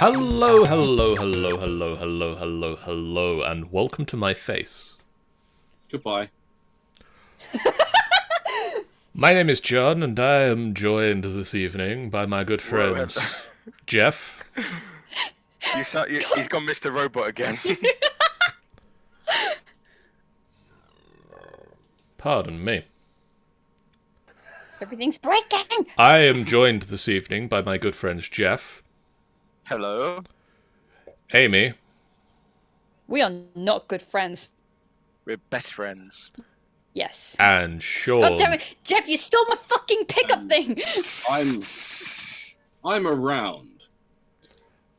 Hello, hello, hello, hello, hello, hello, hello, and welcome to my face. Goodbye. My name is John, and I am joined this evening by my good friends, Geoff. He's gone Mr. Robot again. Pardon me. Everything's breaking! I am joined this evening by my good friends, Geoff, Hello. Amy, We are not good friends. We're best friends. Yes. and Sean. God damn it! Geoff, you stole my fucking pickup thing! I'm around.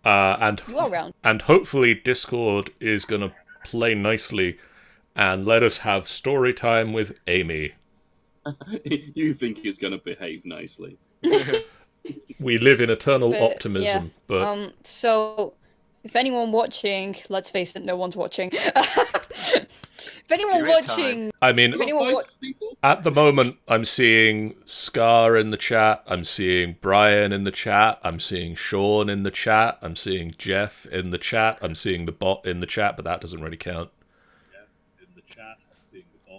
And You are round. and hopefully Discord is gonna play nicely and let us have story time with Amy. You think it's going to behave nicely. We live in eternal But, optimism, yeah, but So, if anyone watching, let's face it, no one's watching. If anyone Give it watching, I mean, If anyone Five wa- people? at the moment, I'm seeing Scar in the chat, I'm seeing Brian in the chat, I'm seeing Sean in the chat, I'm seeing Geoff in the chat, I'm seeing the bot in the chat, but that doesn't really count.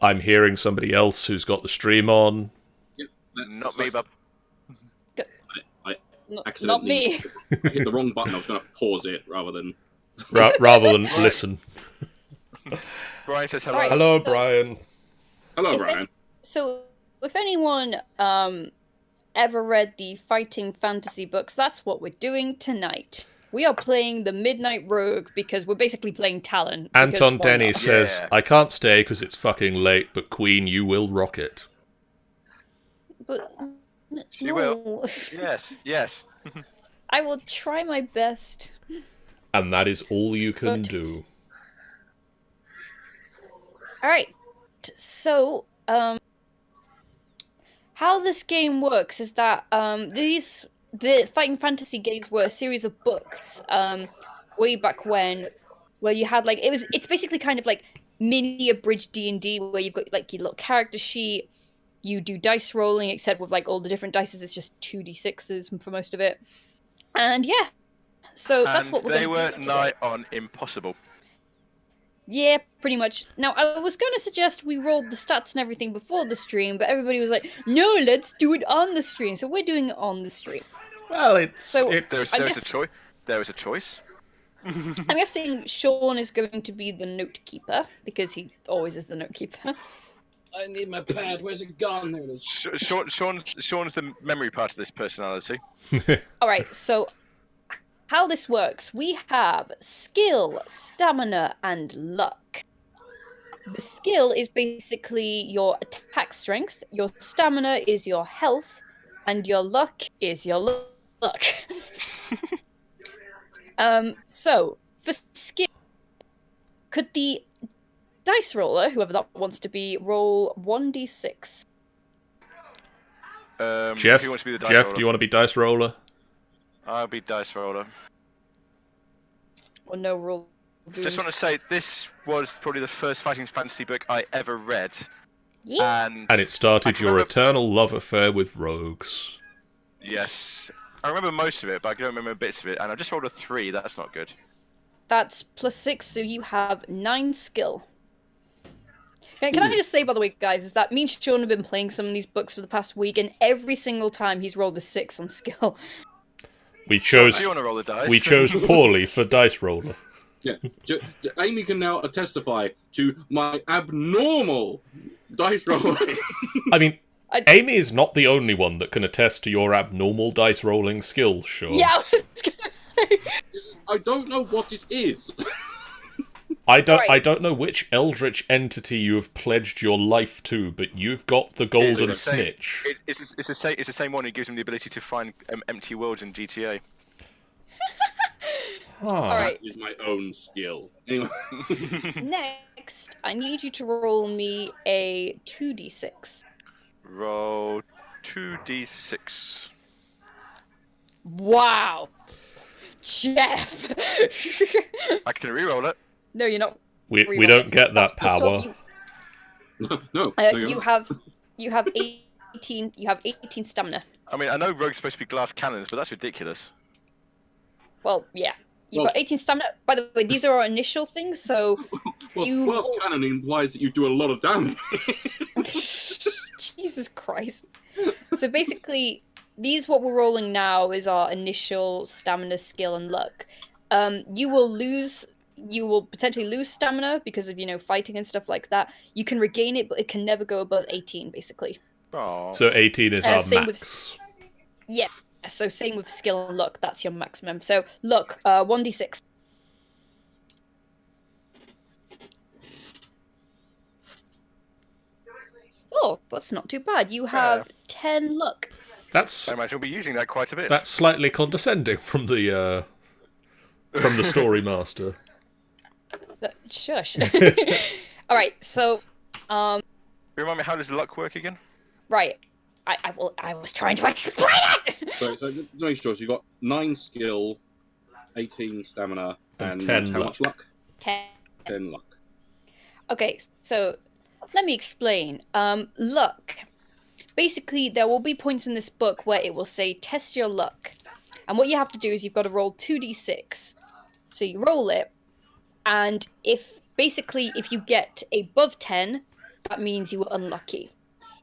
I'm hearing somebody else who's got the stream on. Yep, Not me, bub. I not accidentally me. I hit the wrong button. I was going to pause it rather than. Rather than listen. Brian says hello. Alright. Hello, So- Brian. Hello, If Brian. So, if anyone ever read the fighting fantasy books, that's what we're doing tonight. We are playing the Midnight Rogue because we're basically playing Talon. because Anton why Denny not? says, Yeah. I can't stay because it's fucking late, but Queen, you will rock it. But, She no. will. Yes. I will try my best. And that is all you can But- do. Alright, so, how this game works is that, the Fighting Fantasy games were a series of books, way back when, where you had, like, it's basically kind of like mini abridged D&D, where you've got, like, your little character sheet, you do dice rolling, except with, like, all the different dices, it's just 2d6s for most of it. And, yeah, so that's And what we're they going to were do today. nigh on impossible. Yeah, pretty much. Now, I was going to suggest we rolled the stats and everything before the stream, but everybody was like, no, let's do it on the stream. So we're doing it on the stream. Well, it's... So- it's I There was guess- a choice. There was a choice. I'm guessing Sean is going to be the note keeper, because he always is the note keeper. I need my pad. Where's it gone? There it is. Sean's the memory part of this personality. Alright, so how this works, we have skill, stamina, and luck. The skill is basically your attack strength, your stamina is your health, and your luck is your luck. So, for skill, could the dice roller, whoever that wants to be, roll 1d6? Geoff, Who wants to be the dice Geoff, roller? do you want to be dice roller? I'll be dice roller. Or no roll? Just want to say, this was probably the first fighting fantasy book I ever read, Yeah. and And it started I your remember- eternal love affair with rogues. yes, I remember most of it, but I don't remember bits of it. And I just rolled a 3. That's not good. That's +6, so you have 9 skill. Can I just say, by the way, guys, is that me and Sean have been playing some of these books for the past week, and every single time he's rolled a 6 on skill. We Do chose you want to roll the dice? we chose poorly for dice roller. Yeah. Amy can now testify to my abnormal dice rolling. I mean, I- Amy is not the only one that can attest to your abnormal dice rolling skills, Sean. Yeah, I was gonna say. I don't know what it is. I Right. don't know which eldritch entity you have pledged your life to, but you've got the It's golden the same- snitch. It's the same one who gives him the ability to find empty worlds in GTA. Alright, That is my own skill. Anyway. next, I need you to roll me a 2d6. Roll 2d6. Wow! Jeff! I can re-roll it. No, you're not. We Reroll don't it. get that First of all, power. No. you have 18. You have 18 stamina. I mean, I know rogues are supposed to be glass cannons, but that's ridiculous. Well, yeah. You've Well- got 18 stamina. By the way, these are our initial things, so Well, You- glass cannon implies that you do a lot of damage. Jesus Christ. So basically, what we're rolling now is our initial stamina, skill, and luck. You will potentially lose stamina because of, fighting and stuff like that. You can regain it, but it can never go above 18, basically. Oh. So 18 is our same with- max. Yeah, so same with skill and luck, that's your maximum. So, luck, 1d6. Oh, that's not too bad. You have 10 luck. That's I imagine we'll be using that quite a bit. that's slightly condescending from the story master. Shush. Alright, so, Remind me, how does luck work again? right. I was trying to explain it! So to make sure, you've got 9 skill, 18 stamina, And and 10 how much luck? 10. 10 luck. Okay, so let me explain. Luck. Basically, there will be points in this book where it will say test your luck. And what you have to do is you've got to roll 2d6. So you roll it, and if you get above 10, that means you were unlucky.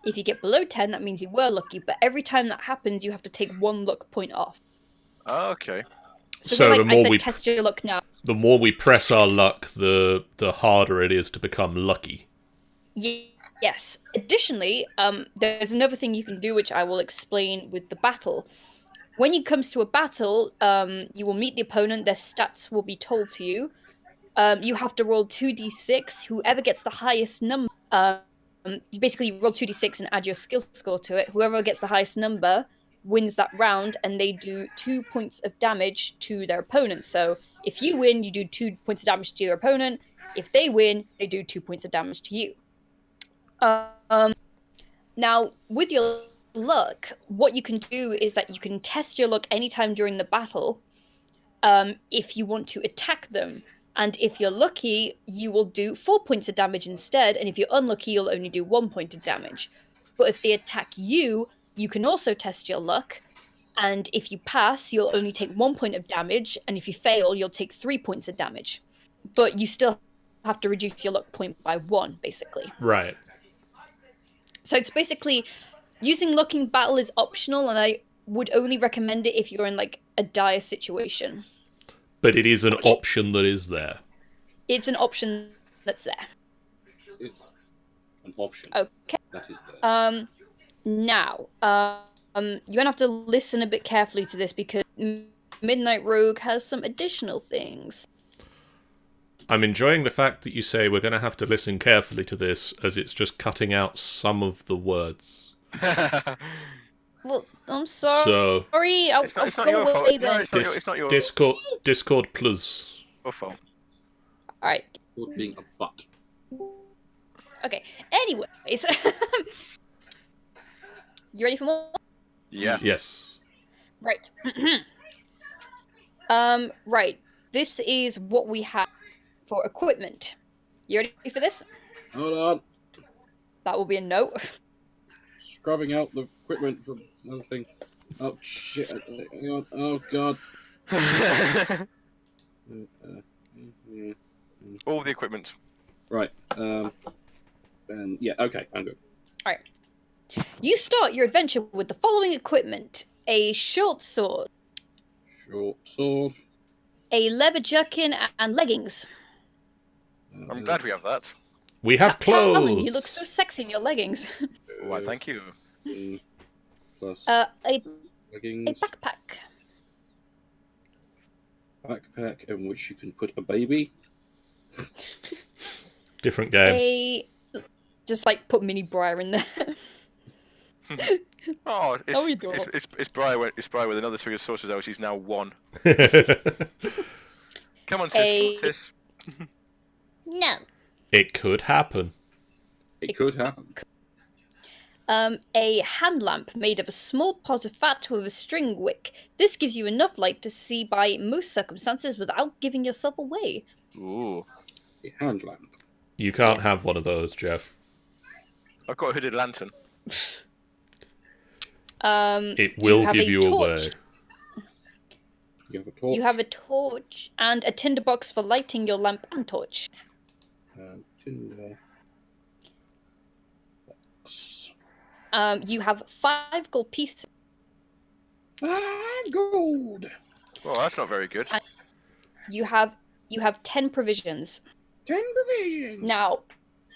If you get below 10, that means you were lucky. But every time that happens, you have to take 1 luck point off. Oh, okay. So like the more I said, we test your luck now. the more we press our luck, the harder it is to become lucky. Yes. Additionally, there's another thing you can do, which I will explain with the battle. When it comes to a battle, you will meet the opponent. Their stats will be told to you. You have to roll 2d6. Whoever gets the highest number, you basically roll 2d6 and add your skill score to it. Whoever gets the highest number wins that round, and they do 2 points of damage to their opponent. So if you win, you do 2 points of damage to your opponent. If they win, they do 2 points of damage to you. Now, with your luck, what you can do is that you can test your luck anytime during the battle if you want to attack them. And if you're lucky, you will do 4 points of damage instead, and if you're unlucky, you'll only do 1 point of damage. But if they attack you, you can also test your luck, and if you pass, you'll only take 1 point of damage, and if you fail, you'll take 3 points of damage. But you still have to reduce your luck point by 1, basically. Right. So it's basically, using luck in battle is optional, and I would only recommend it if you're in, like, a dire situation. But it is an Okay. option that is there. It's an option that's there. It's an option. Okay. That is there. Now, you're gonna have to listen a bit carefully to this because Midnight Rogue has some additional things. I'm enjoying the fact that you say we're going to have to listen carefully to this, as it's just cutting out some of the words. Well, I'm sorry. So, I'll It's not go your fault. away No, then. it's not your Discord plus. fault. All right. Or being a butt. Okay. Anyways, you ready for more? Yeah. Yes. Right. Right. This is what we have for equipment. You ready for this? Hold on. That will be a note. Scrubbing out the equipment from another thing. Oh, shit. Hang on. Oh, God. All the equipment. Right. And yeah, okay, I'm good. All right. You start your adventure with the following equipment: a short sword, Short sword. a leather jerkin, and leggings. I'm glad we have that. We have clothes. Talon, you look so sexy in your leggings. Why, thank you. Plus a leggings, backpack. backpack in which you can put a baby. Different game. Just like put mini Briar in there. Oh, Oh, you don't. it's Briar with another string of sorcerers out. She's now 1. Come on, sis. Come on, sis. No. It could happen. It could happen. A hand lamp made of a small pot of fat with a string wick. This gives you enough light to see by most circumstances without giving yourself away. Ooh. A hand lamp. You can't have one of those, Jeff. I've got a hooded lantern. It will have give a you torch. away. You have a Torch. You have a torch and a tinderbox for lighting your lamp and torch. Tinder. You have 5 gold pieces. Gold. Well, that's not very good. You have 10 provisions. 10 provisions. Now,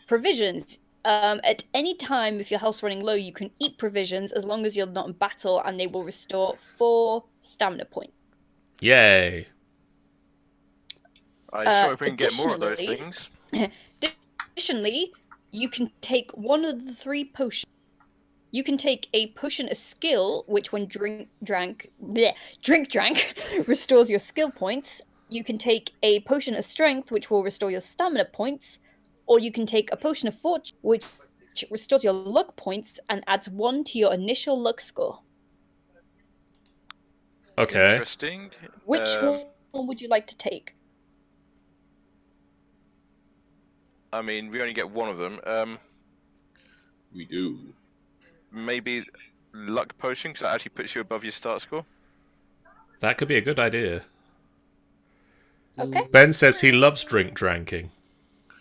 provisions. At any time, if your health's running low, you can eat provisions as long as you're not in battle, and they will restore 4 stamina points. Yay. I'm sure if we can get more of those additionally- things. Additionally, you can take one of the 3 potions. You can take a potion of skill, which when drank restores your skill points. You can take a potion of strength, which will restore your stamina points. Or you can take a potion of fortune, which restores your luck points and adds 1 to your initial luck score. Okay. Interesting. Which one would you like to take? I mean, we only get one of them. We do. Maybe luck potion, because that actually puts you above your start score. That could be a good idea. Okay. Ben says he loves drinking.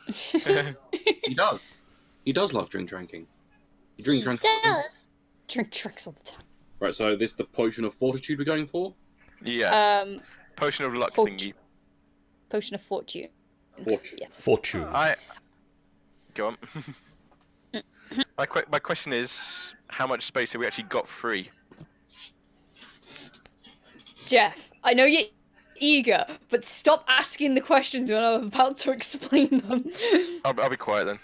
He does. He does love drinking. He drinks all the time. Drink tricks all the time. Right, so this is the potion of fortitude we're going for? Yeah. Potion of luck thingy. Potion of fortune. Fortune. Yeah. Fortune. Go on. My question is, how much space have we actually got free? Jeff, I know you're eager, but stop asking the questions when I'm about to explain them. I'll be quiet then.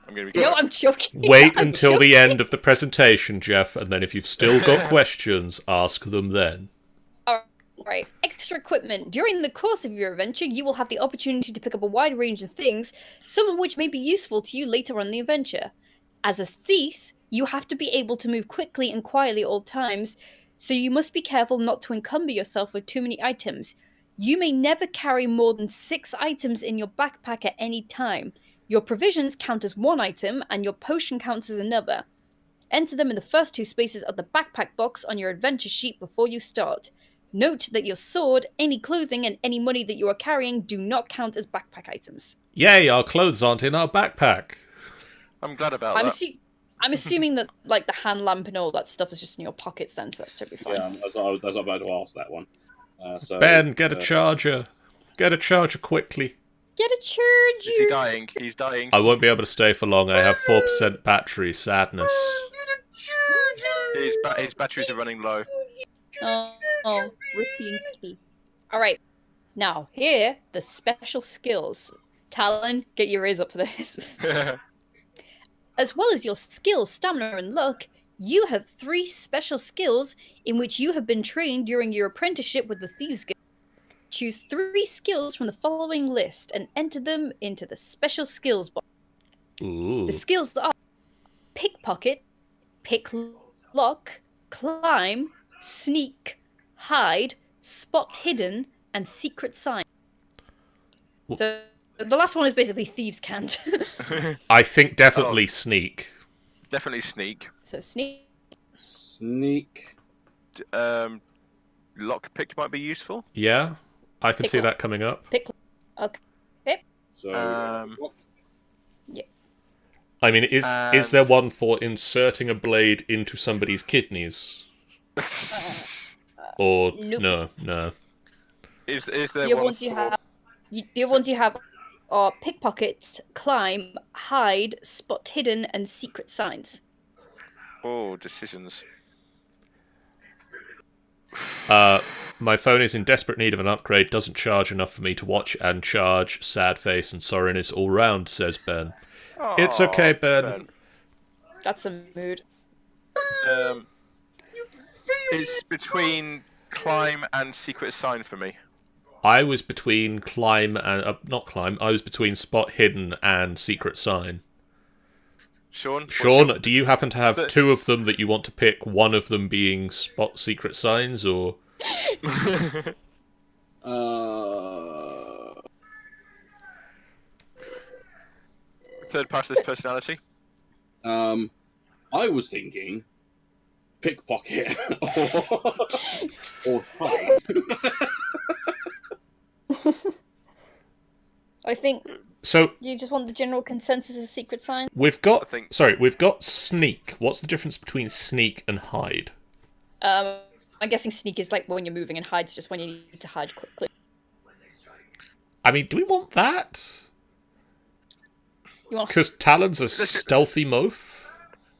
I'm gonna be No, quiet. I'm joking. Wait I'm until the joking. end of the presentation, Geoff, and then if you've still got questions, ask them then. Right. Extra equipment. During the course of your adventure, you will have the opportunity to pick up a wide range of things, some of which may be useful to you later on in the adventure. As a thief, you have to be able to move quickly and quietly at all times, so you must be careful not to encumber yourself with too many items. You may never carry more than 6 items in your backpack at any time. Your provisions count as 1 item, and your potion counts as another. Enter them in the first 2 spaces of the backpack box on your adventure sheet before you start. Note that your sword, any clothing, and any money that you are carrying do not count as backpack items. Yay, our clothes aren't in our backpack. I'm glad about that. I'm assuming that like the hand lamp and all that stuff is just in your pockets then, so that's totally fine. Yeah, that's what I was about to ask that one. So, Ben, get a charger. Get a charger quickly. Get a charger! Is he dying? He's dying. I won't be able to stay for long. I have 4% battery. Sadness. His batteries are running low. Oh, Rippy. Alright, now here, the special skills. Talon, get your ears up for this. As well as your skills, stamina, and luck, you have 3 special skills in which you have been trained during your apprenticeship with the Thieves Guild. Choose 3 skills from the following list and enter them into the special skills box. Ooh. The skills are pickpocket, pick lock, climb, sneak, hide, spot hidden, and secret sign. So the last one is basically thieves can't. I think definitely sneak. Definitely sneak. So sneak. Sneak. Lockpick might be useful. Yeah, I can Pick see lock. that coming up. Pick. Okay. So, I mean, is there one for inserting a blade into somebody's kidneys? Or Nope. no. Is there The other one ones for... the other ones you have are pickpocket, climb, hide, spot hidden, and secret signs. Oh, decisions. My phone is in desperate need of an upgrade. Doesn't charge enough for me to watch and charge. Sad face and sorriness all round, says Ben. It's okay, Ben. That's a mood. It's between climb and secret sign for me. I was between climb and I was between spot hidden and secret sign. Sean, Sean, do you happen to have 2 of them that you want to pick? One of them being spot secret signs, or third pastor's personality. I was thinking pickpocket or hide. So You just want the general consensus of secret signs? we've got I think- we've got sneak. What's the difference between sneak and hide? I'm guessing sneak is like when you're moving, and hide's just when you need to hide quickly. I mean, do we want that? You want Because Talon's a stealthy moaf.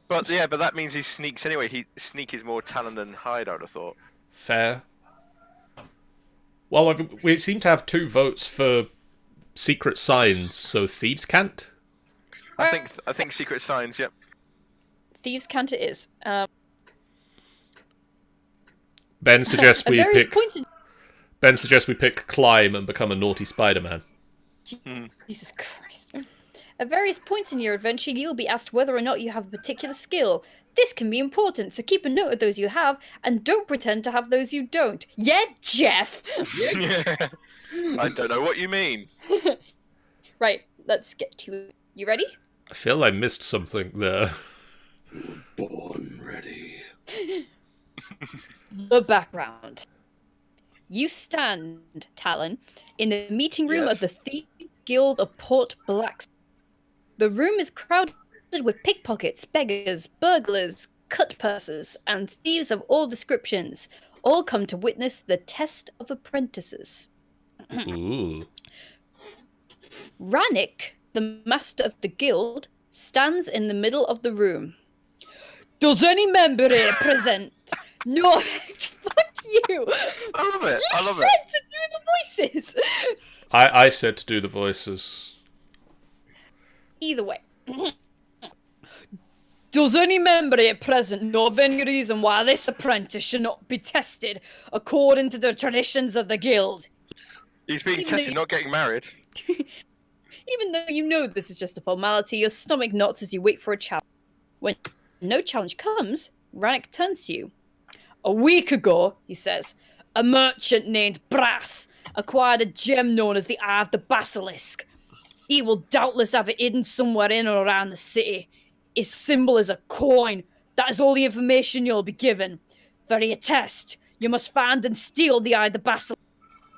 But yeah, but that means he sneaks anyway. Sneak is more talent than hide, I would have thought. Fair. Well, we seem to have 2 votes for secret signs, so thieves can't. I think secret signs. Yep. thieves' cant it is. Ben suggests At we various pick. points in... Ben suggests we pick climb and become a naughty Spider-Man. Jesus Christ. At various points in your adventure, you'll be asked whether or not you have a particular skill. This can be important, so keep a note of those you have, and don't pretend to have those you don't. Yeah, Geoff! Yeah. I don't know what you mean. Right, let's get to it. You ready? I feel I missed something there. Born ready. The background. You stand, Talon, in the meeting room Yes. of the Thieves Guild of Port Blacks. The room is crowded with pickpockets, beggars, burglars, cut-pursers, and thieves of all descriptions, all come to witness the test of apprentices. Ooh. Rannick, the master of the guild, stands in the middle of the room. Does any member here present? No, fuck you. I love it. I love said it. to do the voices. I said to do the voices. Either way. Does any member here present know of any reason why this apprentice should not be tested according to the traditions of the guild? He's being Even though tested, you- not getting married. Even though you know this is just a formality, your stomach knots as you wait for a challenge. When no challenge comes, Rannick turns to you. A week ago, he says, a merchant named Brass acquired a gem known as the Eye of the Basilisk. He will doubtless have it hidden somewhere in or around the city. Its symbol is a coin. That is all the information you'll be given. For your test, you must find and steal the Eye of the Basilisk.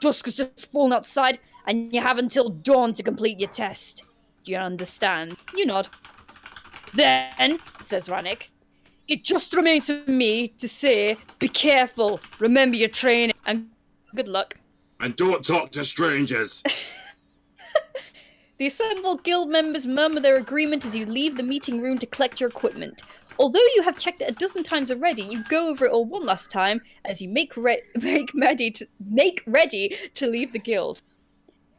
Dusk has just fallen outside, and you have until dawn to complete your test. Do you understand? You nod. Then, says Rannick, it just remains for me to say, be careful, remember your training, and good luck. And don't talk to strangers. The assembled guild members murmur their agreement as you leave the meeting room to collect your equipment. Although you have checked it a dozen times already, you go over it all one last time as you make ready to leave the guild.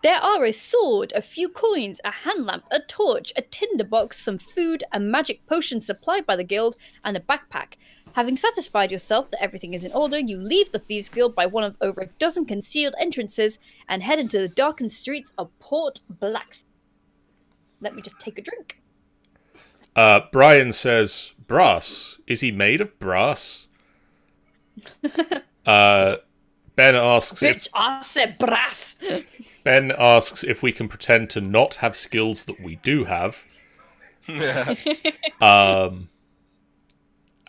There are a sword, a few coins, a hand lamp, a torch, a tinderbox, some food, a magic potion supplied by the guild, and a backpack. Having satisfied yourself that everything is in order, you leave the Thieves Guild by one of over a dozen concealed entrances and head into the darkened streets of Port Blacks. Let me just take a drink. Brian says, brass. Is he made of brass? Ben asks if Bitch, I said brass! Ben asks if we can pretend to not have skills that we do have. Yeah.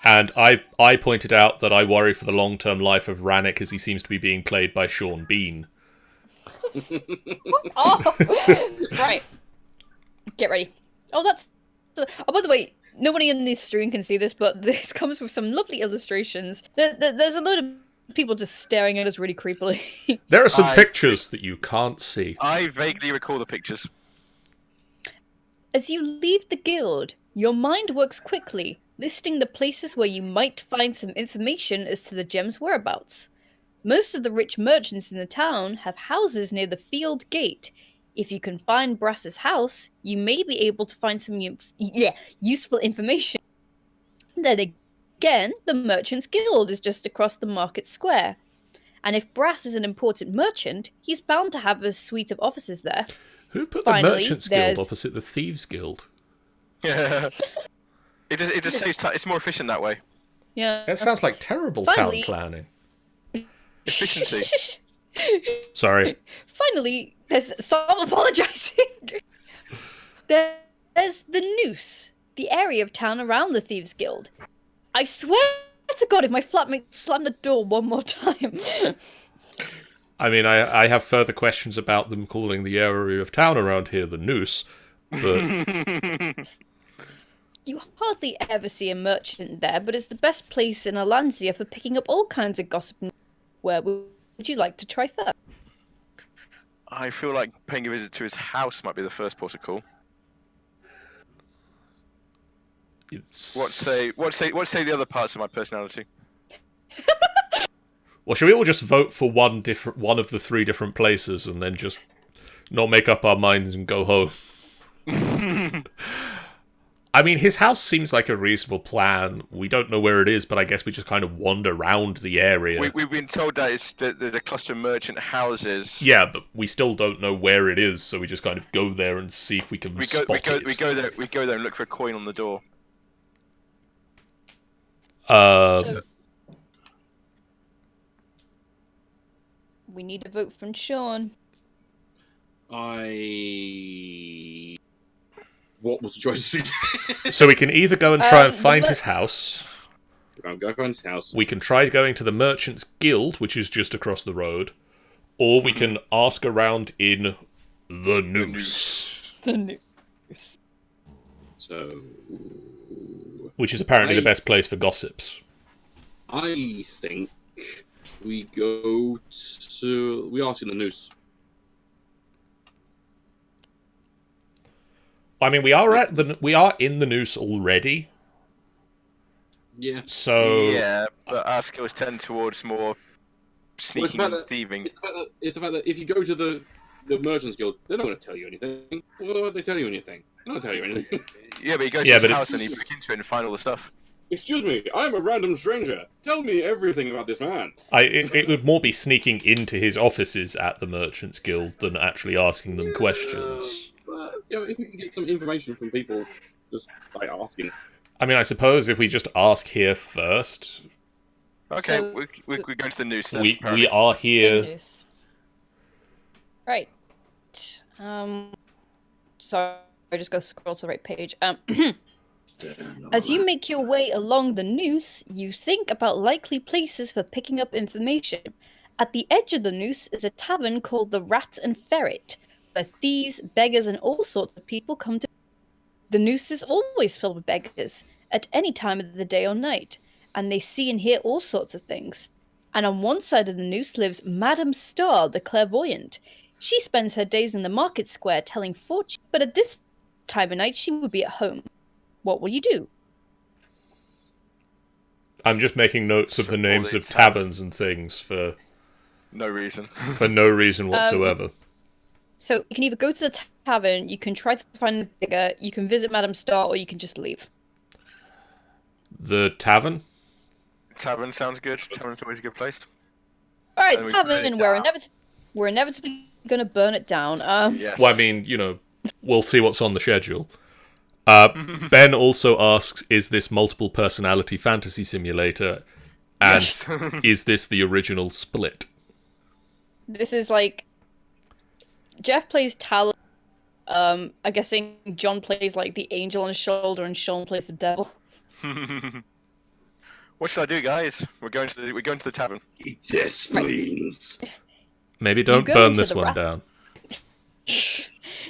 And I pointed out that I worry for the long-term life of Rannick as he seems to be being played by Sean Bean. Oh, right. Get ready. Oh, that's... Oh, by the way, nobody in this stream can see this, but this comes with some lovely illustrations. There's a load of people just staring at us really creepily. There are some pictures that you can't see. I vaguely recall the pictures. As you leave the guild, your mind works quickly, listing the places where you might find some information as to the gem's whereabouts. Most of the rich merchants in the town have houses near the field gate. If you can find Brass's house, you may be able to find some useful information. Then again, the Merchants Guild is just across the market square. And if Brass is an important merchant, he's bound to have a suite of offices there. Who put the Finally, Merchants there's- Guild opposite the Thieves Guild? Yeah. It just saves time. It's more efficient that way. Yeah. That sounds like terrible Finally- town planning. Efficiency. Sorry. Finally, stop apologizing. There's the Noose, the area of town around the Thieves Guild. I swear to God, if my flatmate slammed the door one more time. I mean, I have further questions about them calling the area of town around here the Noose, but You hardly ever see a merchant there, but it's the best place in Alanzia for picking up all kinds of gossip. Where would you like to try first? I feel like paying a visit to his house might be the first port of call. What say the other parts of my personality? Well, should we all just vote for one of the 3 different places and then just not make up our minds and go home? I mean, his house seems like a reasonable plan. We don't know where it is, but I guess we just kind of wander around the area. We've been told that it's the cluster of merchant houses. Yeah, but we still don't know where it is, so we just kind of go there and see if we can spot it. We go there and look for a coin on the door. We need a vote from Sean. What was the choice? So we can either go and try and find his house. I'll go find his house. We can try going to the Merchants Guild, which is just across the road. Or we can ask around in the Noose. The Noose. So... Which is apparently the best place for gossips. I think we go to... We ask in the Noose. I mean, we are in the Noose already. Yeah. So yeah, but our skills tend towards more sneaking and thieving. It's the fact that if you go to the Merchants Guild, they're not going to tell you anything. Well, they tell you anything. They don't tell you anything. Yeah, but you go to his house and you break into it and find all the stuff. Excuse me, I'm a random stranger. Tell me everything about this man. It would more be sneaking into his offices at the Merchants Guild than actually asking them questions. But, if we can get some information from people just by asking. I mean, I suppose if we just ask here first. Okay, So, we're going to the Noose then. We are here. Noose. Right. Sorry, I just go scroll to the right page. As you make your way along the Noose, you think about likely places for picking up information. At the edge of the Noose is a tavern called the Rat and Ferret, where thieves, beggars, and all sorts of people come to. The Noose is always filled with beggars, at any time of the day or night, and they see and hear all sorts of things. And on one side of the Noose lives Madame Star, the clairvoyant. She spends her days in the market square telling fortunes, but at this time of night she would be at home. What will you do? I'm just making notes of the names of taverns and things for no reason. For no reason whatsoever. So you can either go to the tavern, you can try to find the beggar, you can visit Madame Star, or you can just leave. The tavern? Tavern sounds good. Tavern's always a good place. Alright, tavern, we're inevitably going to burn it down. Yes. Well, I mean, we'll see what's on the schedule. Ben also asks, is this multiple personality fantasy simulator? And yes. Is this the original Split? This is like... Geoff plays Talon. I'm guessing John plays like the angel on his shoulder and Sean plays the devil. What should I do, guys? We're going to the tavern. Yes, please. Maybe don't burn this one down.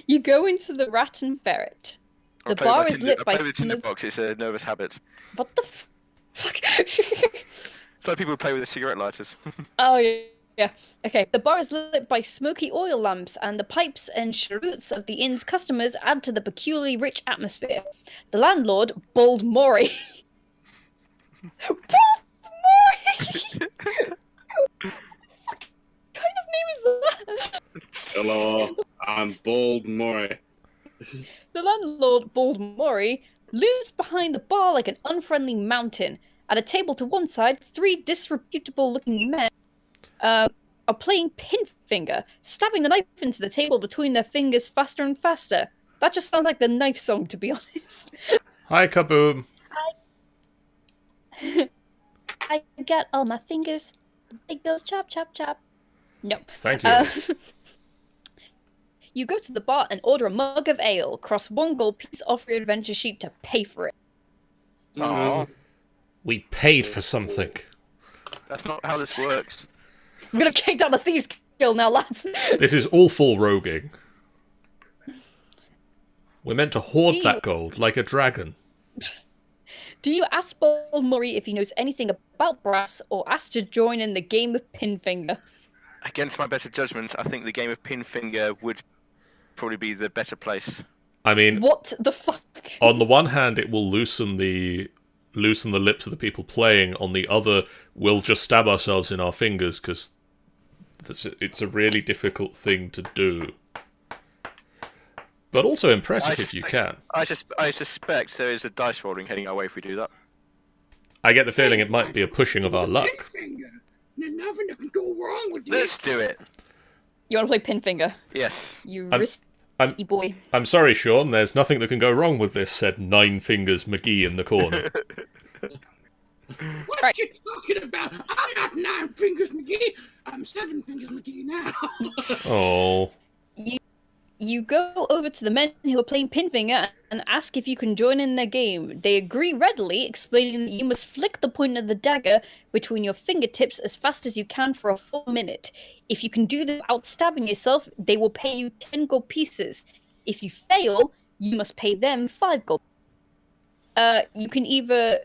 You go into the Rat and Ferret. The bar is lit by the tinder box. It's a nervous habit. What the fuck? So people play with the cigarette lighters. Oh yeah. Okay. The bar is lit by smoky oil lamps, and the pipes and cheroots of the inn's customers add to the peculiarly rich atmosphere. The landlord, Bald Maury. Bald Maury. What kind of name is that? Hello, I'm Bald Maury. The landlord, Bald Maury, looms behind the bar like an unfriendly mountain. At a table to one side, 3 disreputable-looking men are playing Pinfinger, stabbing the knife into the table between their fingers faster and faster. That just sounds like the knife song, to be honest. Hi, Kaboom. I got all my fingers. It goes chop, chop, chop. No. Thank you. You go to the bar and order a mug of ale. Cross 1 gold piece off your adventure sheet to pay for it. Aww. We paid for something. That's not how this works. I'm gonna kick down the thieves' chill now, lads. This is awful roguing. We're meant to hoard Do that you- gold like a dragon. Do you ask Paul Murray if he knows anything about brass, or ask to join in the game of Pinfinger? Against my better judgment, I think the game of Pinfinger would probably be the better place. I mean, What the fuck? on the one hand, it will loosen the lips of the people playing. On the other, we'll just stab ourselves in our fingers because it's a really difficult thing to do. But also impressive if you can. I suspect there is a dice rolling heading our way if we do that. I get the feeling it might be a pushing of our luck. Pinfinger. There's nothing that can go wrong with this. Let's do it. You want to play Pinfinger? Yes. You I'm- risky boy. I'm sorry, Sean, there's nothing that can go wrong with this, said Nine Fingers McGee in the corner. What Right. you talking about? I'm not Nine Fingers McGee. I'm Seven Fingers McGee now. Oh. You go over to the men who are playing Pinfinger and ask if you can join in their game. They agree readily, explaining that you must flick the point of the dagger between your fingertips as fast as you can for a full minute. If you can do this without stabbing yourself, they will pay you 10 gold pieces. If you fail, you must pay them 5 gold. You can either...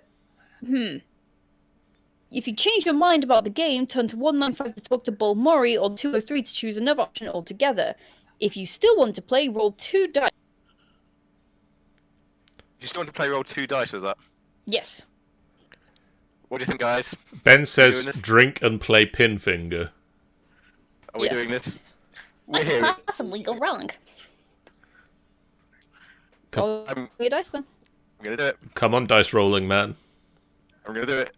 If you change your mind about the game, turn to 195 to talk to Bull Murray, or 203 to choose another option altogether. If you still want to play, roll 2 dice. You still want to play roll 2 dice with that? Yes. What do you think, guys? Ben doing says this? drink and play Pinfinger. Are we Yeah. doing this? We're here. Possibly go wrong. Come- Roll I'm your dice then. gonna do it. Come on, dice rolling man. I'm gonna do it.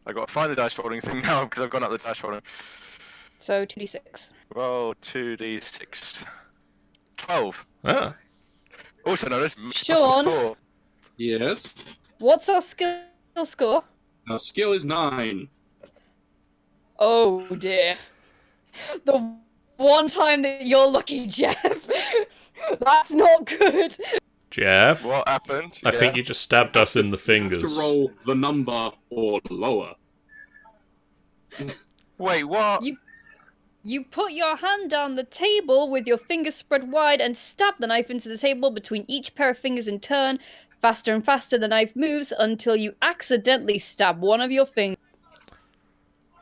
I got to find the dice rolling thing now because I've gone up the dice rolling. So 2d6. Roll 2d6. 12. Ah. Also known as Sean. score. Yes. What's our skill score? Our skill is 9. Oh dear. The one time that you're lucky, Jeff. That's not good. Jeff, What happened? I think you just stabbed us in the You have fingers. to roll the number or lower. Wait, what? You put your hand on the table with your fingers spread wide and stab the knife into the table between each pair of fingers in turn. Faster and faster the knife moves until you accidentally stab one of your fingers.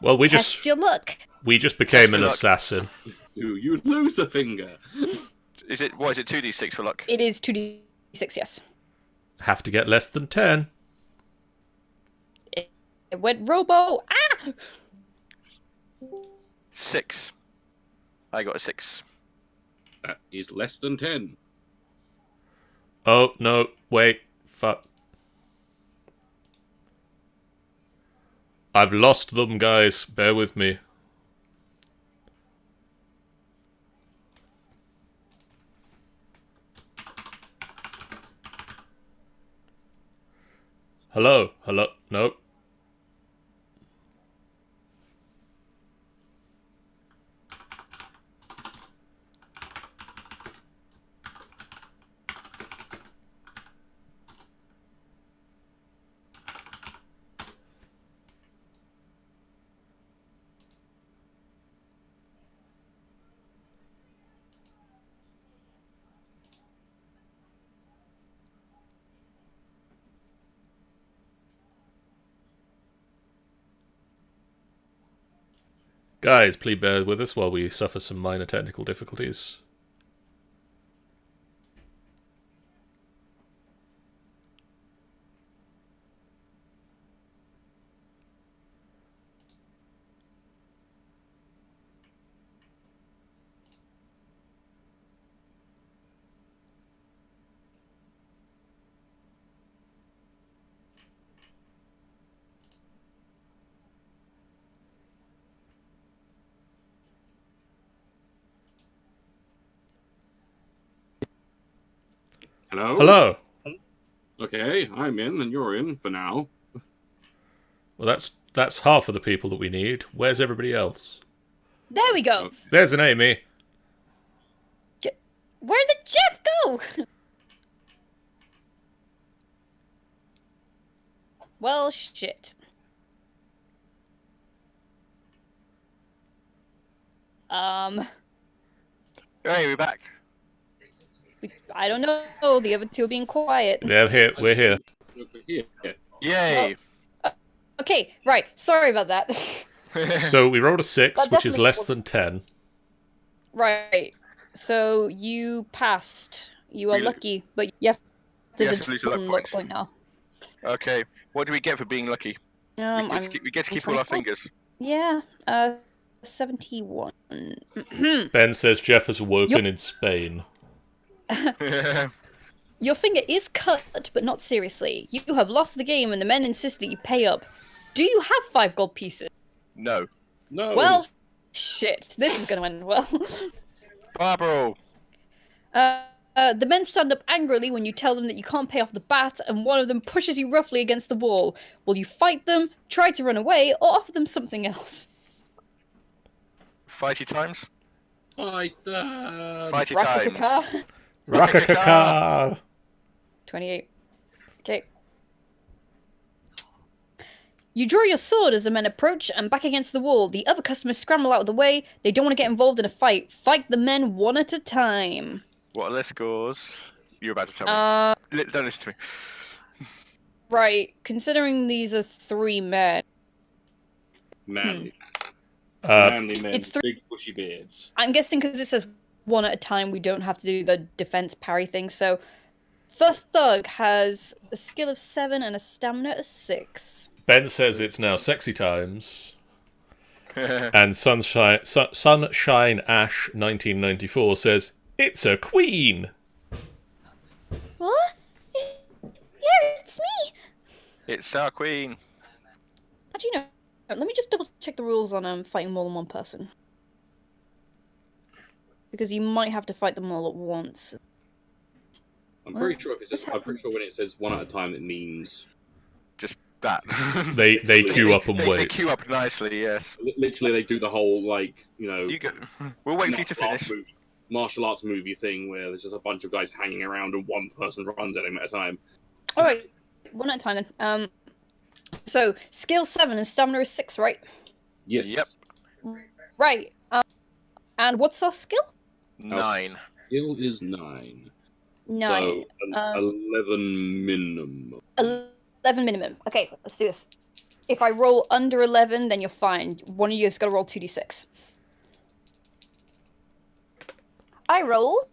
Well, we Test your luck. just became Test an your luck. assassin. You lose a finger. Is it 2d6 for luck? It is 2d6, yes. Have to get less than 10. It went robo. Ah! 6. I got a 6. That is less than 10. Oh, no, wait, fuck. I've lost them, guys. Bear with me. Hello? Hello? No? Guys, please bear with us while we suffer some minor technical difficulties. Hello? Hello? Okay, I'm in and you're in for now. Well, that's half of the people that we need. Where's everybody else? There we go. There's an Amy. Where did Jeff go? Well, shit. Hey, we're back. I don't know. The other two are being quiet. Yeah, we're here. Here. Yay! Okay, right. Sorry about that. So we rolled a 6, That which is definitely less was- than 10. Right. So you passed. You are Really? lucky, but you have to Yes, lose a luck luck point. point now. Okay, what do we get for being lucky? We get to keep all our 24. fingers. Yeah. 71. Ben says Geoff has awoken in Spain. Your finger is cut, but not seriously. You have lost the game, and the men insist that you pay up. Do you have 5 gold pieces? No. No. Well, shit. This is going to end well. Barbaro! The men stand up angrily when you tell them that you can't pay off the bat, and one of them pushes you roughly against the wall. Will you fight them, try to run away, or offer them something else? Fighty times? Fight Fighty times. Rakakaka. Rakakaka! 28. Okay. You draw your sword as the men approach and back against the wall. The other customers scramble out of the way. They don't want to get involved in a fight. Fight the men one at a time. What are their scores? You're about to tell me. Don't listen to me. Right. Considering these are 3 men, Manly. Manly men. It's Big bushy beards. I'm guessing because it says 1 at a time, we don't have to do the defense parry thing. So, first thug has a skill of 7 and a stamina of 6. Ben says it's now sexy times. And Sunshine Ash 1994 says, it's a queen! What? Yeah, it's me. It's our queen. How do you know? Let me just double check the rules on fighting more than one person. Because you might have to fight them all at once. I'm pretty sure when it says 1 at a time, it means Just that. They queue up and They wait. queue up nicely, yes. literally they do the whole You go. We'll wait for you to finish. martial arts movie thing where there's just a bunch of guys hanging around and one person runs at him at a time. Alright, 1 at a time then. So, skill 7 and stamina is 6, right? Yes. Yep. Right. And what's our skill? 9. Skill is 9. 9. So 11 minimum. 11 minimum. Okay, let's do this. If I roll under 11, then you're fine. One of you has got to roll 2d6. I rolled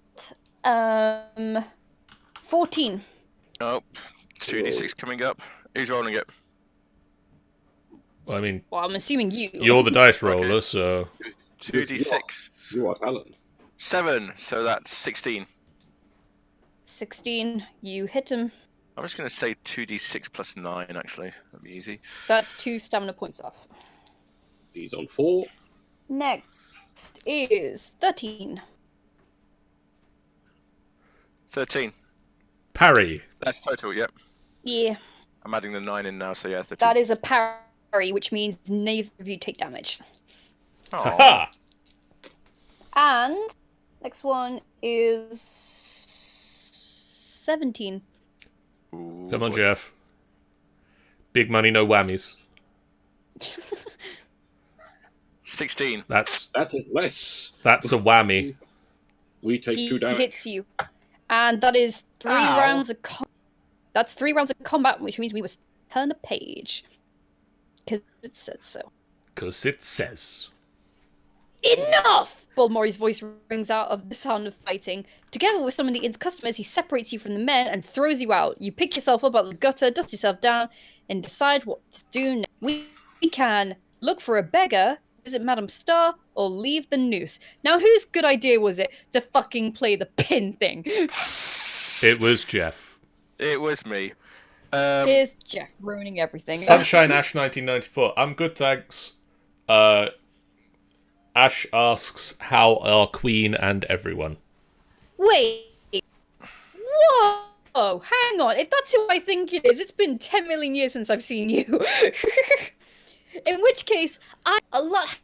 14. Oh, 2d6 coming up. Who's rolling it? Well, I mean, Well, I'm assuming you. you're the dice roller, so... 2d6. You are Helen. 7, so that's 16. 16. You hit him. I'm just going to say 2d6 plus 9, actually. That'd be easy. That's 2 stamina points off. He's on 4. Next is 13. 13. Parry. That's total, yep. Yeah. I'm adding the 9 in now, so yeah, 13. That is a parry, which means neither of you take damage. Aw. Haha! And next one is 17. Ooh, Come on, boy. Geoff. Big money, no whammies. 16. That's That is less. a whammy. We take 2 He damage. hits you. And that is 3 Ow. rounds of That's 3 rounds of combat, which means we must turn the page. Because it said so. 'Cause it says. Enough! Bulmori's voice rings out of the sound of fighting. Together with some of the inn's customers, he separates you from the men and throws you out. You pick yourself up out of the gutter, dust yourself down, and decide what to do next. We can look for a beggar, visit Madame Star, or leave the noose. Now, whose good idea was it to fucking play the pin thing? It was Geoff. It was me. Here's Geoff ruining everything. Sunshine Ash 1994. I'm good, thanks. Ash asks, how are Queen and everyone? Wait. Whoa! Hang on. If that's who I think it is, it's been 10 million years since I've seen you. In which case, I'm a lot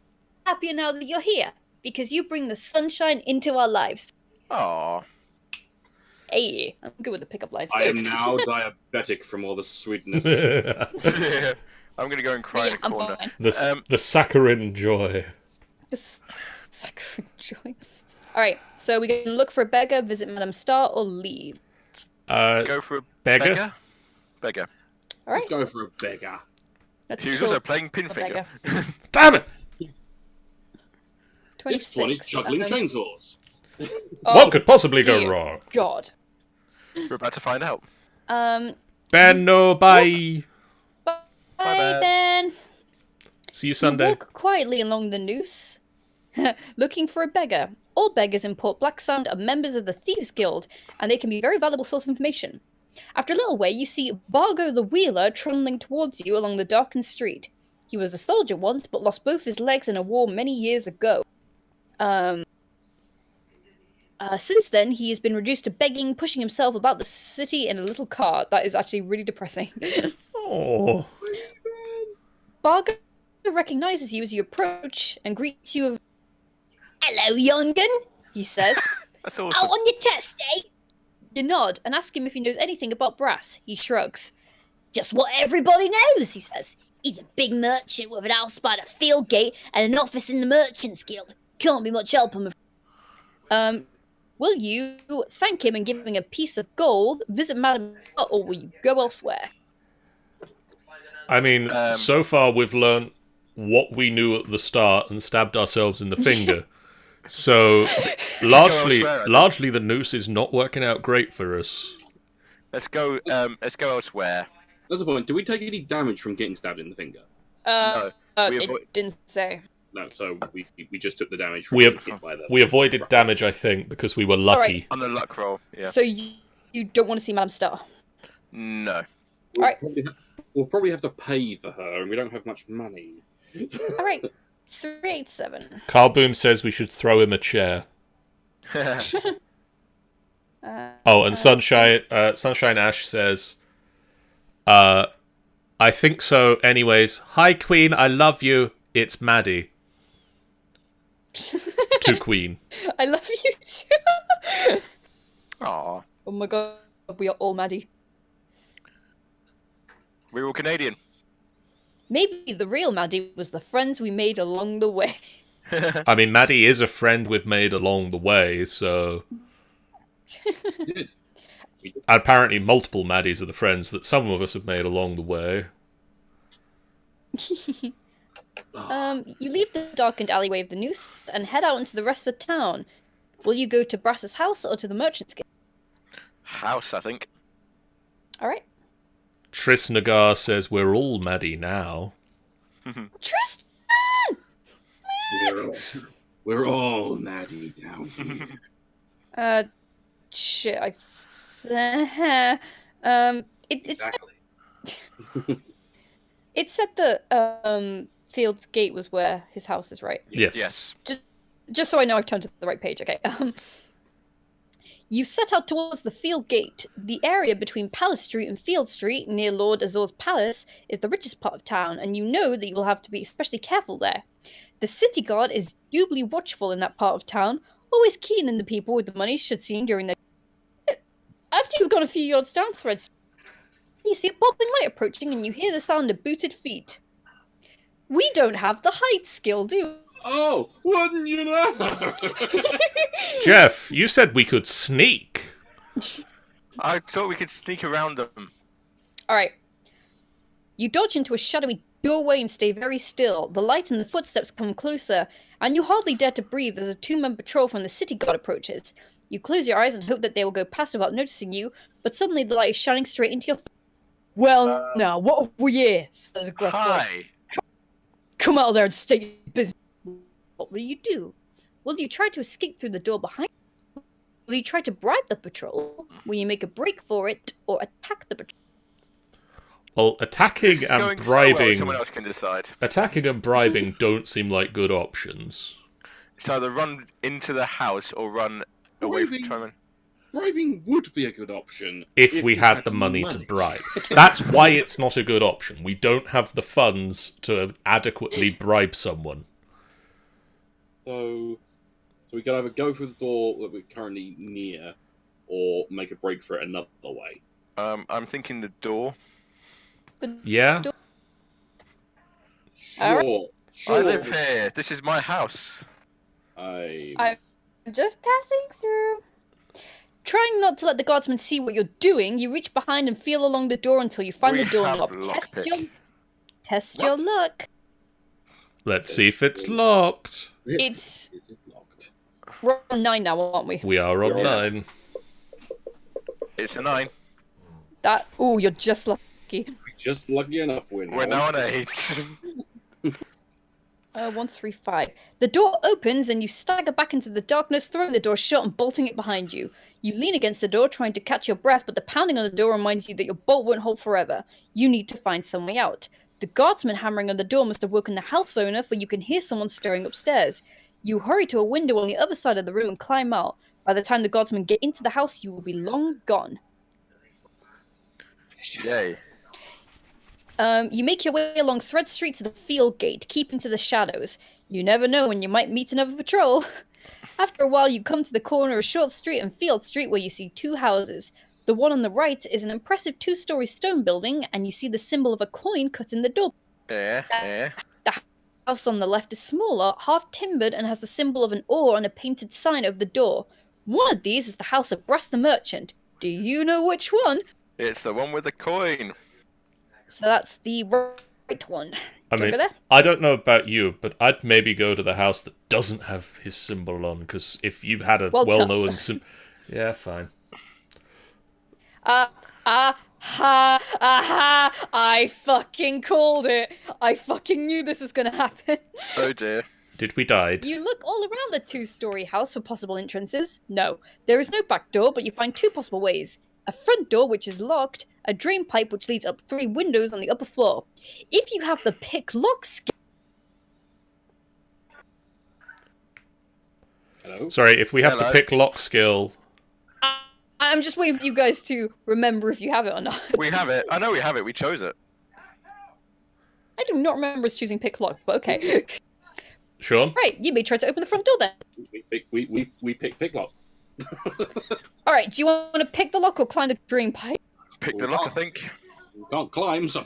happier now that you're here, because you bring the sunshine into our lives. Aw. Hey, I'm good with the pickup lines. I am now diabetic from all the sweetness. I'm going to go and cry in a I'm corner. fine. The saccharine joy. Sacred joy. All right, so we can look for a beggar, visit Madame Star, or leave. Go for a beggar? Beggar. All right. Let's go for a beggar. Let's He was kill also playing a Pinfinger. beggar. Damn it! 26. This one is juggling chainsaws. What could possibly go dear wrong? God. We're about to find out. Ben, no, bye. Bye, Ben. Ben. See you You Sunday. walk quietly along the noose, looking for a beggar. All beggars in Port Blacksand are members of the Thieves Guild, and they can be very valuable source of information. After a little way, you see Bargo the Wheeler trundling towards you along the darkened street. He was a soldier once, but lost both his legs in a war many years ago. Since then, he has been reduced to begging, pushing himself about the city in a little cart. That is actually really depressing. Oh. Bargo recognizes you as you approach and greets you with, "Hello, young'un," he says. That's "Out awesome. on your test, eh?" You nod and ask him if he knows anything about brass. He shrugs. "Just what everybody knows," he says. "He's a big merchant with an house by the field gate and an office in the Merchants Guild. Can't be much help, I'm afraid." Will you thank him and give him a piece of gold, visit Madame, or will you go elsewhere? I mean, so far we've learnt what we knew at the start and stabbed ourselves in the finger. So, largely the noose is not working out great for us. Let's go elsewhere. That's the point. Do we take any damage from getting stabbed in the finger? No, we It avoid- didn't say. No, so we just took the damage from We getting hit by the... We avoided damage, I think, because we were lucky. Alright. On the luck roll, yeah. So you don't want to see Madame Star? No. Alright. We'll probably have to pay for her, and we don't have much money. Alright. 387. Carl Boom says we should throw him a chair. Oh, and Sunshine Ash says, I think so anyways. Hi, Queen, I love you. It's Maddie. To Queen. I love you too. Aw. Oh my god, we are all Maddie. We're all Canadian. Maybe the real Maddie was the friends we made along the way. I mean, Maddie is a friend we've made along the way, so... Good. Apparently multiple Maddies are the friends that some of us have made along the way. You leave the darkened alleyway of the noose and head out into the rest of the town. Will you go to Brass's house or to the Merchant's Guild? House, I think. Alright. Trisnagar says we're all Maddie now. Tristan! We're all Maddie down here. Shit, Exactly. it said that, Field Gate was where his house is, right? Yes. Just so I know I've turned to the right page, okay. You set out towards the Field Gate. The area between Palace Street and Field Street, near Lord Azor's palace, is the richest part of town, and you know that you will have to be especially careful there. The city guard is doubly watchful in that part of town, always keen on the people with the money should see during their... After you've gone a few yards down Threads, you see a popping light approaching and you hear the sound of booted feet. We don't have the height skill, do we? Oh, wouldn't you know? Geoff, you said we could sneak. I thought we could sneak around them. Alright. You dodge into a shadowy doorway and stay very still. The light and the footsteps come closer, and you hardly dare to breathe as a two-man patrol from the city guard approaches. You close your eyes and hope that they will go past without noticing you, but suddenly the light is shining straight into your... Well, now, what have we here? Says a gruff voice. Hi. Come out there and state your business. What will you do? Will you try to escape through the door behind? Will you try to bribe the patrol? Will you make a break for it, or attack the patrol? Well, attacking This is and going so well, bribing... someone else can decide. Attacking and bribing don't seem like good options. It's either run into the house or run away from Bribing? Truman. Bribing would be a good option If we had the money to bribe. That's why it's not a good option. We don't have the funds to adequately bribe someone. So we can either go through the door that we're currently near, or make a break for it another way. I'm thinking the door. Yeah? Sure. Alright. Sure. I live here. This is my house. I'm just passing through. Trying not to let the guardsman see what you're doing, you reach behind and feel along the door until you find We the door have knob. lockpick. Test your luck. Let's see if it's locked. It's Is it locked? we're on 9 now, aren't we? We are on Yeah. 9. It's a 9. You're just lucky. Just lucky enough. We're Now on 8. 1, 3, 5. The door opens and you stagger back into the darkness, throwing the door shut and bolting it behind you. You lean against the door, trying to catch your breath, but the pounding on the door reminds you that your bolt won't hold forever. You need to find some way out. The guardsman hammering on the door must have woken the house owner, for you can hear someone stirring upstairs. You hurry to a window on the other side of the room and climb out. By the time the guardsmen get into the house, you will be long gone. Yay. You make your way along Thread Street to the field gate, keeping to the shadows. You never know when you might meet another patrol. After a while, you come to the corner of Short Street and Field Street, where you see 2 houses. The one on the right is an impressive 2-story stone building, and you see the symbol of a coin cut in the door. Yeah. The house on the left is smaller, half-timbered, and has the symbol of an oar and a painted sign over the door. One of these is the house of Brass the Merchant. Do you know which one? It's the one with the coin. So that's the right one. I Do you mean, go there? I don't know about you, but I'd maybe go to the house that doesn't have his symbol on, because if you had a Well, well-known symbol... Yeah, fine. I fucking called it. I fucking knew this was gonna happen. Oh dear. Did we die? You look all around the 2-story house for possible entrances. No, there is no back door, but you find 2 possible ways. A front door, which is locked, a drain pipe, which leads up 3 windows on the upper floor. If you have the pick lock skill... Hello? Sorry, if we have Hello. to pick lock skill... I'm just waiting for you guys to remember if you have it or not. We have it. I know we have it. We chose it. I do not remember us choosing pick lock, but okay. Sean? Right, you may try to open the front door then. We pick picklock. Alright, do you want to pick the lock or climb the drain pipe? Pick the lock, I think. We can't climb, so...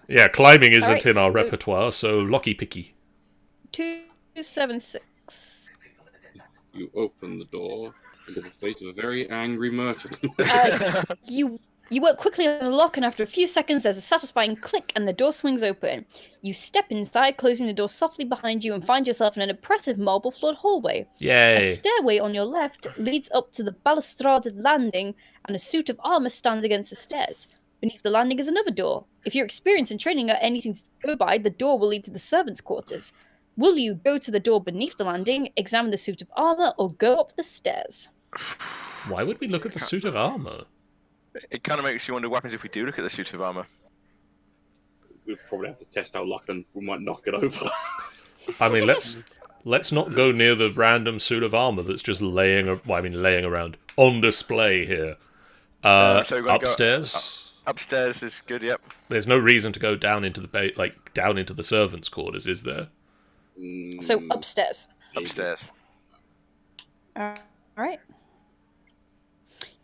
Yeah, climbing isn't Alright, in our so- repertoire, so locky-picky. 276. You open the door into the face of a very angry merchant. You work quickly on the lock, and after a few seconds, there's a satisfying click, and the door swings open. You step inside, closing the door softly behind you, and find yourself in an impressive marble-floored hallway. A Yay! stairway on your left leads up to the balustraded landing, and a suit of armor stands against the stairs. Beneath the landing is another door. If your experience and training are anything to go by, the door will lead to the servants' quarters. Will you go to the door beneath the landing, examine the suit of armor, or go up the stairs? Why would we look at the suit of armor? It kind of makes you wonder what happens if we do look at the suit of armor. We'll probably have to test our luck and we might knock it over. I mean, let's not go near the random suit of armor that's just laying around on display here. So we're gonna go Upstairs. Upstairs is good. Yep. There's no reason to go down into the down into the servants' quarters, is there? So, upstairs. Upstairs. Alright.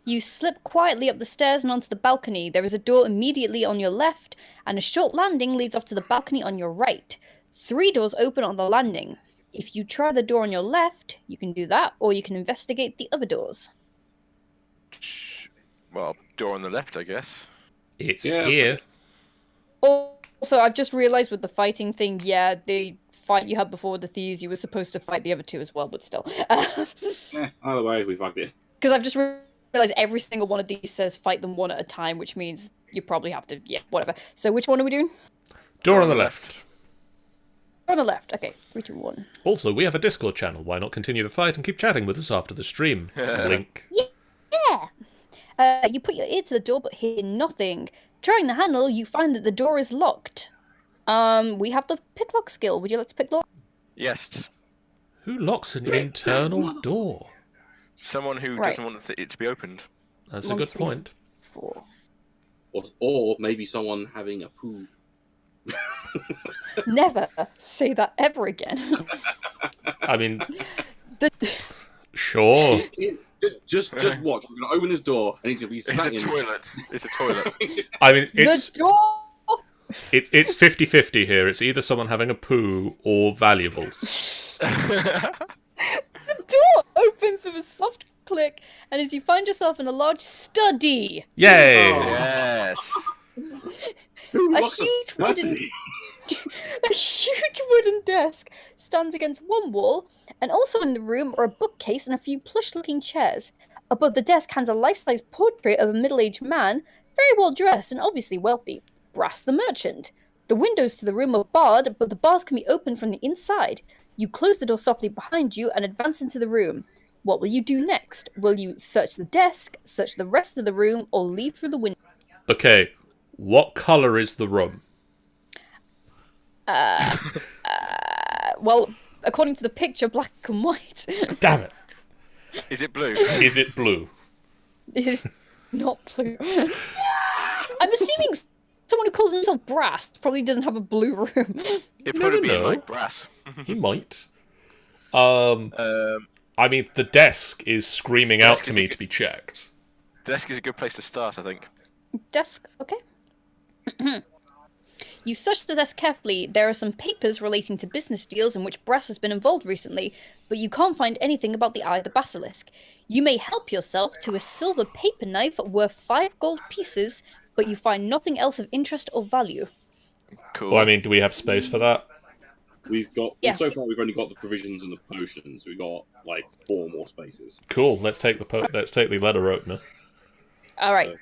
You slip quietly up the stairs and onto the balcony. There is a door immediately on your left, and a short landing leads off to the balcony on your right. 3 doors open on the landing. If you try the door on your left, you can do that, or you can investigate the other doors. Well, door on the left, I guess. It's Yeah. here. Also, I've just realised with the fighting thing, yeah, the fight you had before with the thieves, you were supposed to fight the other 2 as well, but still. Either way, we fucked it. Because I've just realised every single one of these says fight them one at a time, which means you probably have to, yeah, whatever. So which one are we doing? Door on the left. On the left. Okay, 3, 2, 1. Also, we have a Discord channel. Why not continue the fight and keep chatting with us after the stream? Link. Yeah. You put your ear to the door but hear nothing. Trying the handle, you find that the door is locked. We have the picklock skill. Would you like to pick the lock? Yes. Who locks an internal door? Someone who Right. doesn't want it to be opened. That's a 1, good 3, point. 4. Or maybe someone having a poo. Never say that ever again. I mean, The- sure. Just watch. We're gonna open his door and he's gonna be It's sat a in. toilet. It's a toilet. I mean, the it's door It's 50-50 here. It's either someone having a poo or valuables. The door opens with a soft click, and as you find yourself in a large study, Yay! Oh. Yes. Who a wants a huge wooden study? a huge wooden desk stands against one wall, and also in the room are a bookcase and a few plush-looking chairs. Above the desk hangs a life-size portrait of a middle-aged man, very well dressed and obviously wealthy. Brass the merchant. The windows to the room are barred, but the bars can be opened from the inside. You close the door softly behind you and advance into the room. What will you do next? Will you search the desk, search the rest of the room, or leave through the window? Okay, what colour is the room? Well, according to the picture, black and white. Damn it! Is it blue? Is it blue? It is not blue. I'm assuming someone who calls himself Brass probably doesn't have a blue room. It'd Never probably be in know. like brass. He might. I mean, the desk is screaming out Desk to is me a to be checked. The desk is a good place to start, I think. Desk, okay. You search the desk carefully. There are some papers relating to business deals in which Brass has been involved recently, but you can't find anything about the Eye of the Basilisk. You may help yourself to a silver paper knife worth 5 gold pieces, but you find nothing else of interest or value. Cool. Well, I mean, do we have space for that? We've got Yeah. so far. We've only got the provisions and the potions. We've got like 4 more spaces. Cool. Let's take the letter opener. All right.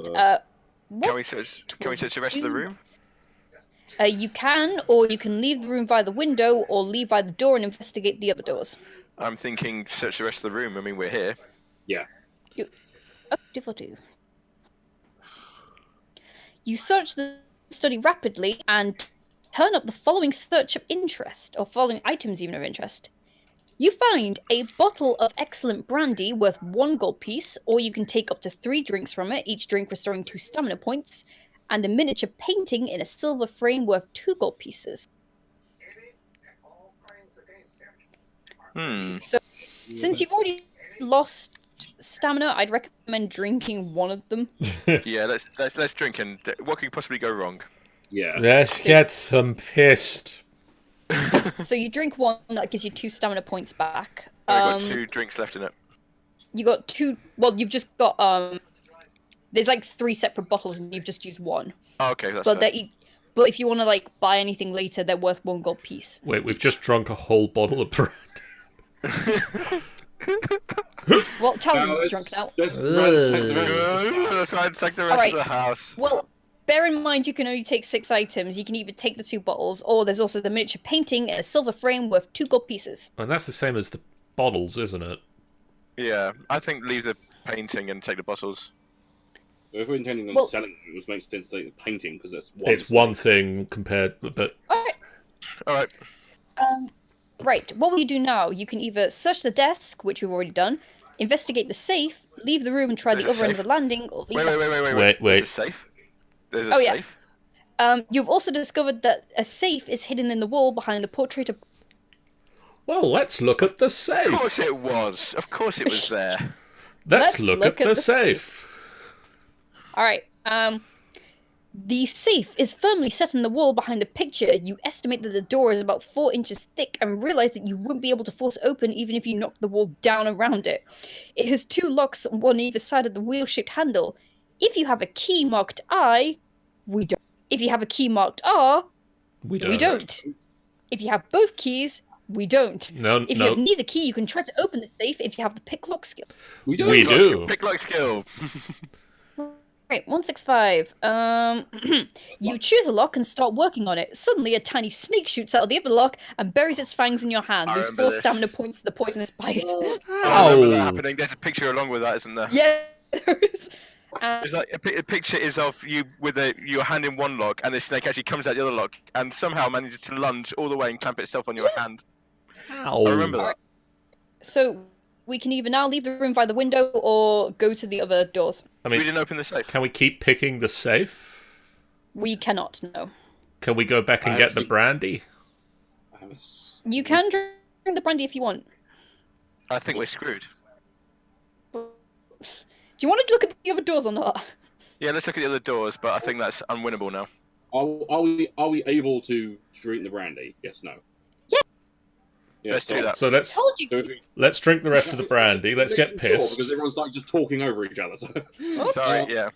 So, Can we search the rest of the room? You can, or you can leave the room via the window, or leave by the door and investigate the other doors. I'm thinking search the rest of the room. I mean, we're here. yeah. You search the study rapidly and turn up the following search of interest, or following items even of interest. You find a bottle of excellent brandy worth 1 gold piece, or you can take up to 3 drinks from it, each drink restoring 2 stamina points, and a miniature painting in a silver frame worth 2 gold pieces. So, since you've already lost stamina, I'd recommend drinking one of them. Yeah, let's drink. And what could possibly go wrong? Yeah. Let's get some pissed. So you drink one, that gives you 2 stamina points back. I've got 2 drinks left in it. You got 2. Well, you've just got there's like 3 separate bottles, and you've just used one. Oh, okay, that's But fair. but if you want to like buy anything later, they're worth 1 gold piece. Wait, we've just drunk a whole bottle of brandy. Well, Talon's drunk now. Let's Let's try and take the rest Alright. of the house. Well, bear in mind you can only take 6 items. You can either take the 2 bottles, or there's also the miniature painting in a silver frame worth 2 gold pieces. And that's the same as the bottles, isn't it? Yeah, I think leave the painting and take the bottles. If we're intending on Well- selling it, it makes sense to take the painting because that's one. It's one thing compared, but Alright. Alright. Right, what will you do now? You can either search the desk, which we've already done, investigate the safe, leave the room and try There's the a other end of safe. the landing, or leave Wait. Wait. There's a safe? There's a Oh, yeah. safe? You've also discovered that a safe is hidden in the wall behind the portrait of... well, let's look at the Of safe. course it was. Of course it was there. Let's look at the safe. Alright, the safe is firmly set in the wall behind the picture. You estimate that the door is about 4 inches thick and realize that you wouldn't be able to force it open even if you knocked the wall down around it. It has 2 locks, one on either side of the wheel-shaped handle. If you have a key marked I, we don't. If you have a key marked R, We don't. we don't. If you have both keys, we don't. No, If you no. have neither key, you can try to open the safe if you have the pick lock skill. We do. We do. Pick lock skill. Right, 165. You choose a lock and start working on it. Suddenly, a tiny snake shoots out of the other lock and buries its fangs in your hand. I Lose remember 4 this. stamina points to the poisonous bite. I remember that Ow. happening. There's a picture along with that, isn't there? Yeah, there is. It's like a picture is of you with your hand in one lock, and the snake actually comes out the other lock, and somehow manages to lunge all the way and clamp itself on your hand. Ow. I remember that. So we can either now leave the room by the window or go to the other doors. I We mean, didn't open the safe. can we keep picking the safe? We cannot, no. Can we go back and I get actually- the brandy? I have a s- You can drink the brandy if you want. I think we're screwed. Do you want to look at the other doors or not? Yeah, let's look at the other doors, but I think that's unwinnable now. Are we able to drink the brandy? Yes, no. Yeah, Let's do that. So let's Told you. let's drink the rest of the brandy. Let's get pissed. because everyone's like just talking over each other. So, Sorry, yeah.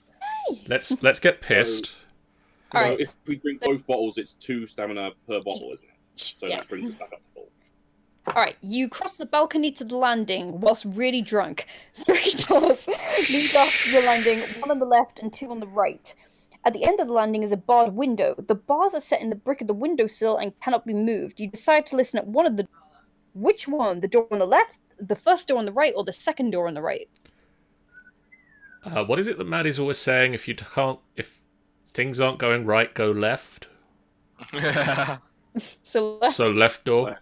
Let's get pissed. All right. if we drink both bottles, it's 2 stamina per bottle, isn't it? So Yeah. that brings us back up to full. All right, you cross the balcony to the landing whilst really drunk. 3 doors lead off to the landing, 1 on the left and 2 on the right. At the end of the landing is a barred window. The bars are set in the brick of the windowsill and cannot be moved. You decide to listen at one of the... Which one? The door on the left, the first door on the right, or the second door on the right? What is it that Maddie's always saying? If things aren't going right, go left. So left. So left door.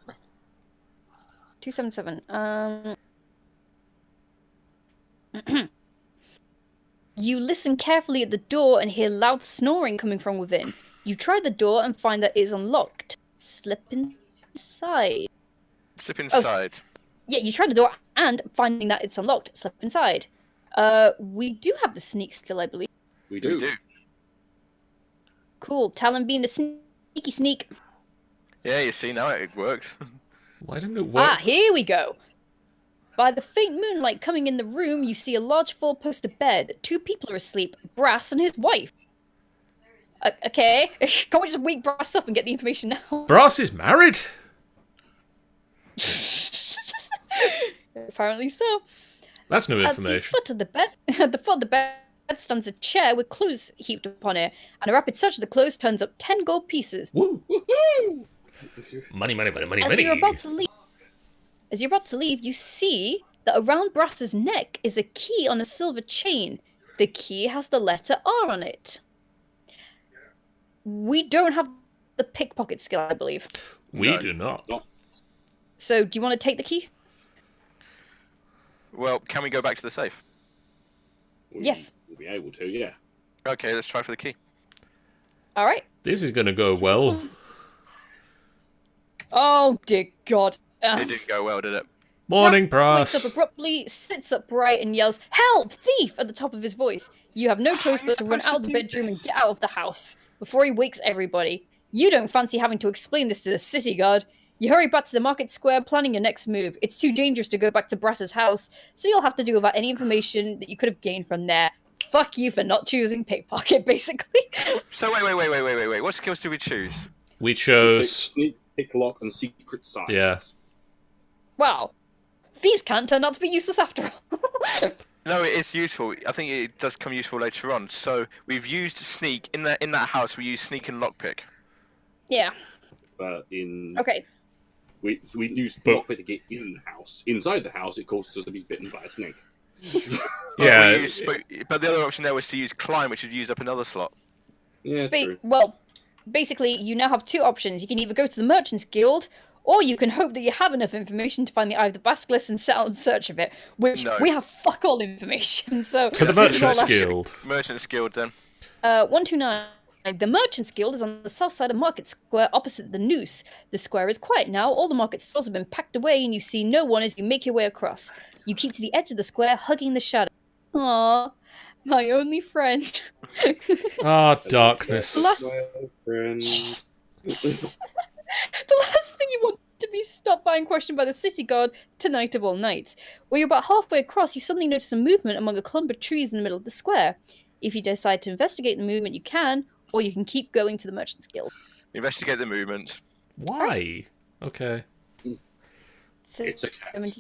277. You listen carefully at the door and hear loud snoring coming from within. You try the door and find that it is unlocked. Slip inside. Slip inside. Yeah, you try the door and finding that it's unlocked, slip inside. We do have the sneak skill, I believe. We do. We do. Cool. Talon being the sneaky sneak. Yeah, you see, now it works. Why didn't it work? Ah, here we go. By the faint moonlight coming in the room, you see a large four-poster bed. 2 people are asleep, Brass and his wife. Okay, can't we just wake Brass up and get the information now? Brass is married. Apparently so. That's new At the information. foot of the bed stands a chair with clothes heaped upon it, and a rapid search of the clothes turns up 10 gold pieces. Woo! Woohoo! Money, money, money, money, As money. you're about to leave, you see that around Brass's neck is a key on a silver chain. The key has the letter R on it. We don't have the pickpocket skill, I believe. We No. do not. So, do you want to take the key? Well, can we go back to the safe? Yes. We'll be able to, yeah. Okay, let's try for the key. All right. This is going to go well. Oh dear God. It didn't go well, did it? Morning, Brass Brass. wakes up abruptly, sits upright, and yells, "Help! Thief!" at the top of his voice. You have no choice but to run out of the bedroom and get out of the house before he wakes everybody. You don't fancy having to explain this to the city guard. You hurry back to the market square, planning your next move. It's too dangerous to go back to Brass's house, so you'll have to do without any information that you could have gained from there. Fuck you for not choosing pickpocket, basically. So wait. What skills do we choose? We chose. Sneak, pick, lock, and secret signs. Yeah. Wow. These can't turn out to be useless after all. No, it is useful. I think it does come useful later on. So we've used sneak in that house. We use sneak and lockpick. Yeah. But Okay. we used lockpick to get in the house. Inside the house, it caused us to be bitten by a snake. Yeah. But the other option there was to use climb, which would use up another slot. Yeah, true. Well, basically, you now have 2 options. You can either go to the Merchants Guild, or you can hope that you have enough information to find the Eye of the Basilisk and set out in search of it, which No. we have fuck all information. So To the this is all Merchants our- Guild. Merchants Guild, then. 129. The Merchants Guild is on the south side of Market Square, opposite the Noose. The square is quiet now. All the market stores have been packed away, and you see no one as you make your way across. You keep to the edge of the square, hugging the shadow. Aww, my only friend. Ah, darkness. Last- My friend. The last thing you want to be stopped by and questioned by the city guard tonight of all nights. When you're about halfway across, you suddenly notice a movement among a clump of trees in the middle of the square. If you decide to investigate the movement, you can, or you can keep going to the Merchants Guild. Investigate the movement. Why? Okay. So, It's a cat.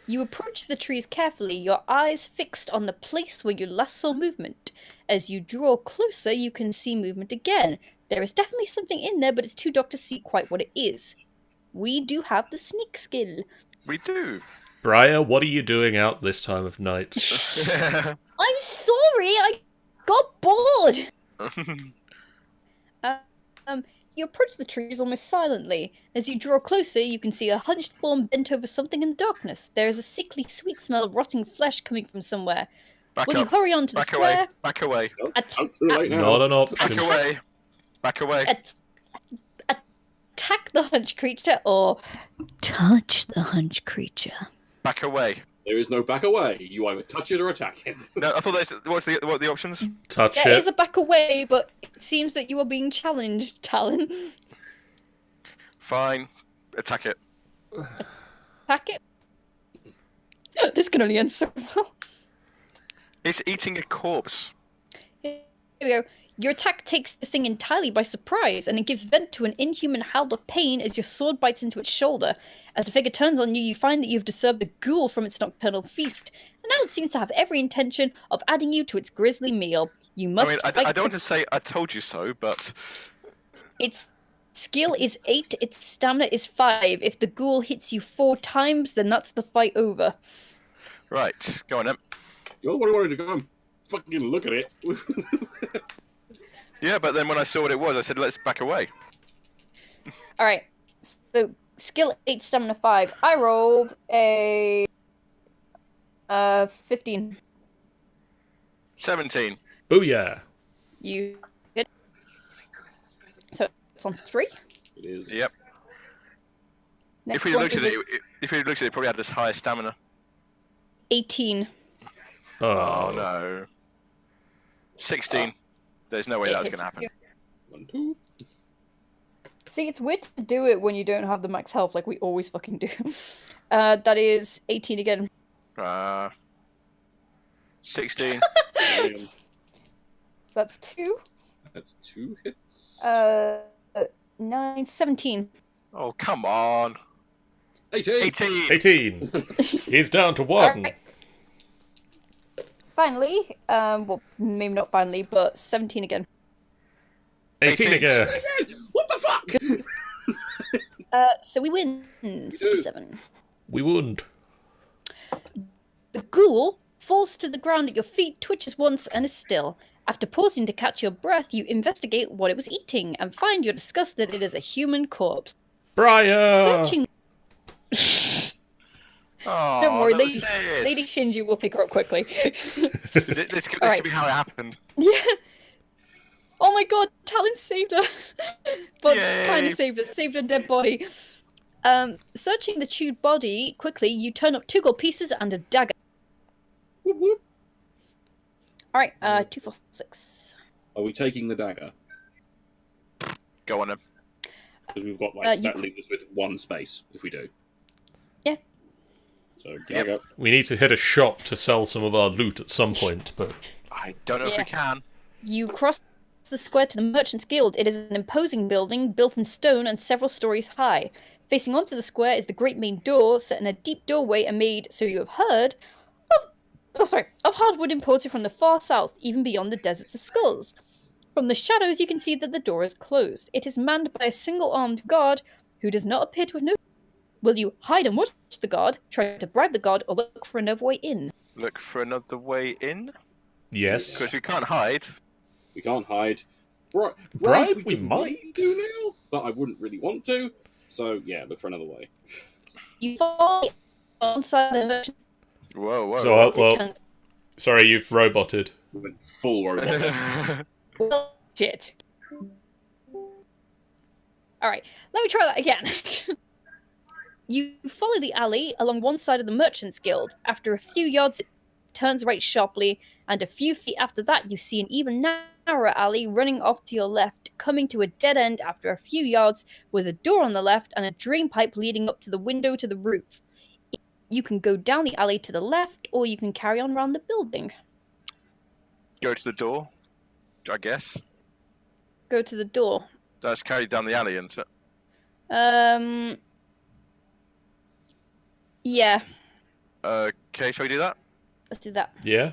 you approach the trees carefully, your eyes fixed on the place where you last saw movement. As you draw closer, you can see movement again. There is definitely something in there, but it's too dark to see quite what it is. We do have the sneak skill. We do. Briar, what are you doing out this time of night? I'm sorry, I got bored. You approach the trees almost silently. As you draw closer, you can see a hunched form bent over something in the darkness. There is a sickly sweet smell of rotting flesh coming from somewhere. Back Will you up. hurry on to the Back square? away. Back away. Nope, At- I'm too late now. Not an Back option. away. Back away. Attack the hunch creature or touch the hunch creature? Back away. There is no back away. You either touch it or attack it. No, I thought that's what are the options? Touch There it. is a back away, but it seems that you are being challenged, Talon. Fine, attack it. Attack it. This can only end so well. It's eating a corpse. Here we go. Your attack takes this thing entirely by surprise, and it gives vent to an inhuman howl of pain as your sword bites into its shoulder. As the figure turns on you, you find that you've disturbed a ghoul from its nocturnal feast, and now it seems to have every intention of adding you to its grisly meal. You must I mean, fight I don't want to say I told you so, but Its skill is 8, its stamina is 5. If the ghoul hits you 4 times, then that's the fight over. right, go on then. You're the one who wanted to go and fucking look at it. Yeah, but then when I saw what it was, I said, let's back away. Alright, so skill 8, stamina 5. I rolled a 15. 17. Booyah. You hit. So it's on 3. It is. Yep. Next If we one looked at is it, if we looked at it, it probably had this higher stamina. 18. Oh no. 16. There's no way It that was hits going to happen. you. 1, 2. See, it's weird to do it when you don't have the max health like we always fucking do. That is 18 again. 16. That's 2. That's 2 hits. 9, 17. Oh, come on. 18. 18. 18. He's down to 1. Alright. Finally, well, maybe not finally, but 17 again. 18 again. What the fuck? So we win. 57. We wouldn't. The ghoul falls to the ground at your feet, twitches once, and is still. After pausing to catch your breath, you investigate what it was eating and find your disgust that it is a human corpse. Brian! Searching. Oh, Don't worry, that was serious. Lady Shinji will pick her up quickly. This Alright. could be how it happened. Yeah. Oh my god, Talon saved her. But Yay. kind of saved her dead body. Searching the chewed body, quickly, you turn up 2 gold pieces and a dagger. Whoop, whoop. Alright, 2, 4, 6. Are we taking the dagger? Go on then. Because we've got like You- that leaves us with 1 space if we do. Yeah. So dagger. We need to hit a shop to sell some of our loot at some point, but I don't know if Yeah. we can. You cross the square to the Merchant's Guild. It is an imposing building built in stone and several stories high. Facing onto the square is the great main door, set in a deep doorway and made, so you have heard, of hardwood imported from the far south, even beyond the deserts of skulls. From the shadows, you can see that the door is closed. It is manned by a single-armed guard who does not appear to have noticed. Will you hide and watch the guard, try to bribe the guard, or look for another way in? Look for another way in. yes. Because we can't hide. We can't hide. Right, Bribe, we could might. maybe do now, but I wouldn't really want to. So yeah, look for another way. You follow on side of the Merchant's Whoa, whoa. So, Guild. well, sorry, you've roboted. We went full robot. Well, shit. Alright, let me try that again. You follow the alley along one side of the Merchant's Guild. After a few yards, it turns right sharply, and a few feet after that, you see an even narrower alley running off to your left, coming to a dead end after a few yards, with a door on the left and a drain pipe leading up to the window to the roof. You can go down the alley to the left, or you can carry on around the building. Go to the door, I guess. Go to the door. That's carried down the alley, isn't it? Yeah, Okay, shall we do that? let's do that. Yeah?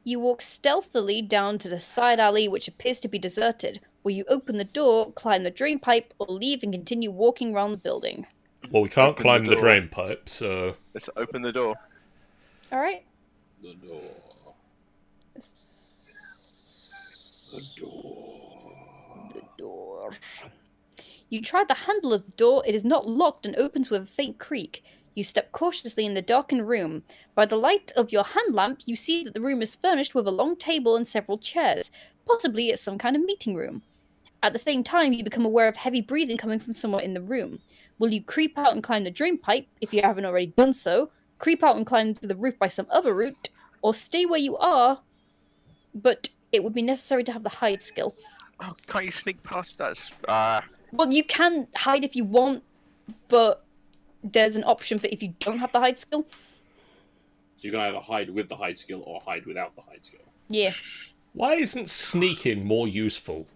You walk stealthily down to the side alley, which appears to be deserted, where you open the door, climb the drain pipe, or leave and continue walking around the building. Well, we can't Open climb the the door. drain pipe, so... Let's open the door. Alright? The door. The door. The door. You try the handle of the door. It is not locked and opens with a faint creak. You step cautiously in the darkened room. By the light of your hand lamp, you see that the room is furnished with a long table and several chairs. Possibly it's some kind of meeting room. At the same time, you become aware of heavy breathing coming from somewhere in the room. Will you creep out and climb the drain pipe, if you haven't already done so, creep out and climb to the roof by some other route, or stay where you are, but it would be necessary to have the hide skill? Oh, can't you sneak past that? Well, you can hide if you want, but there's an option for if you don't have the hide skill. So you can either hide with the hide skill or hide without the hide skill. Yeah. Why isn't sneaking more useful?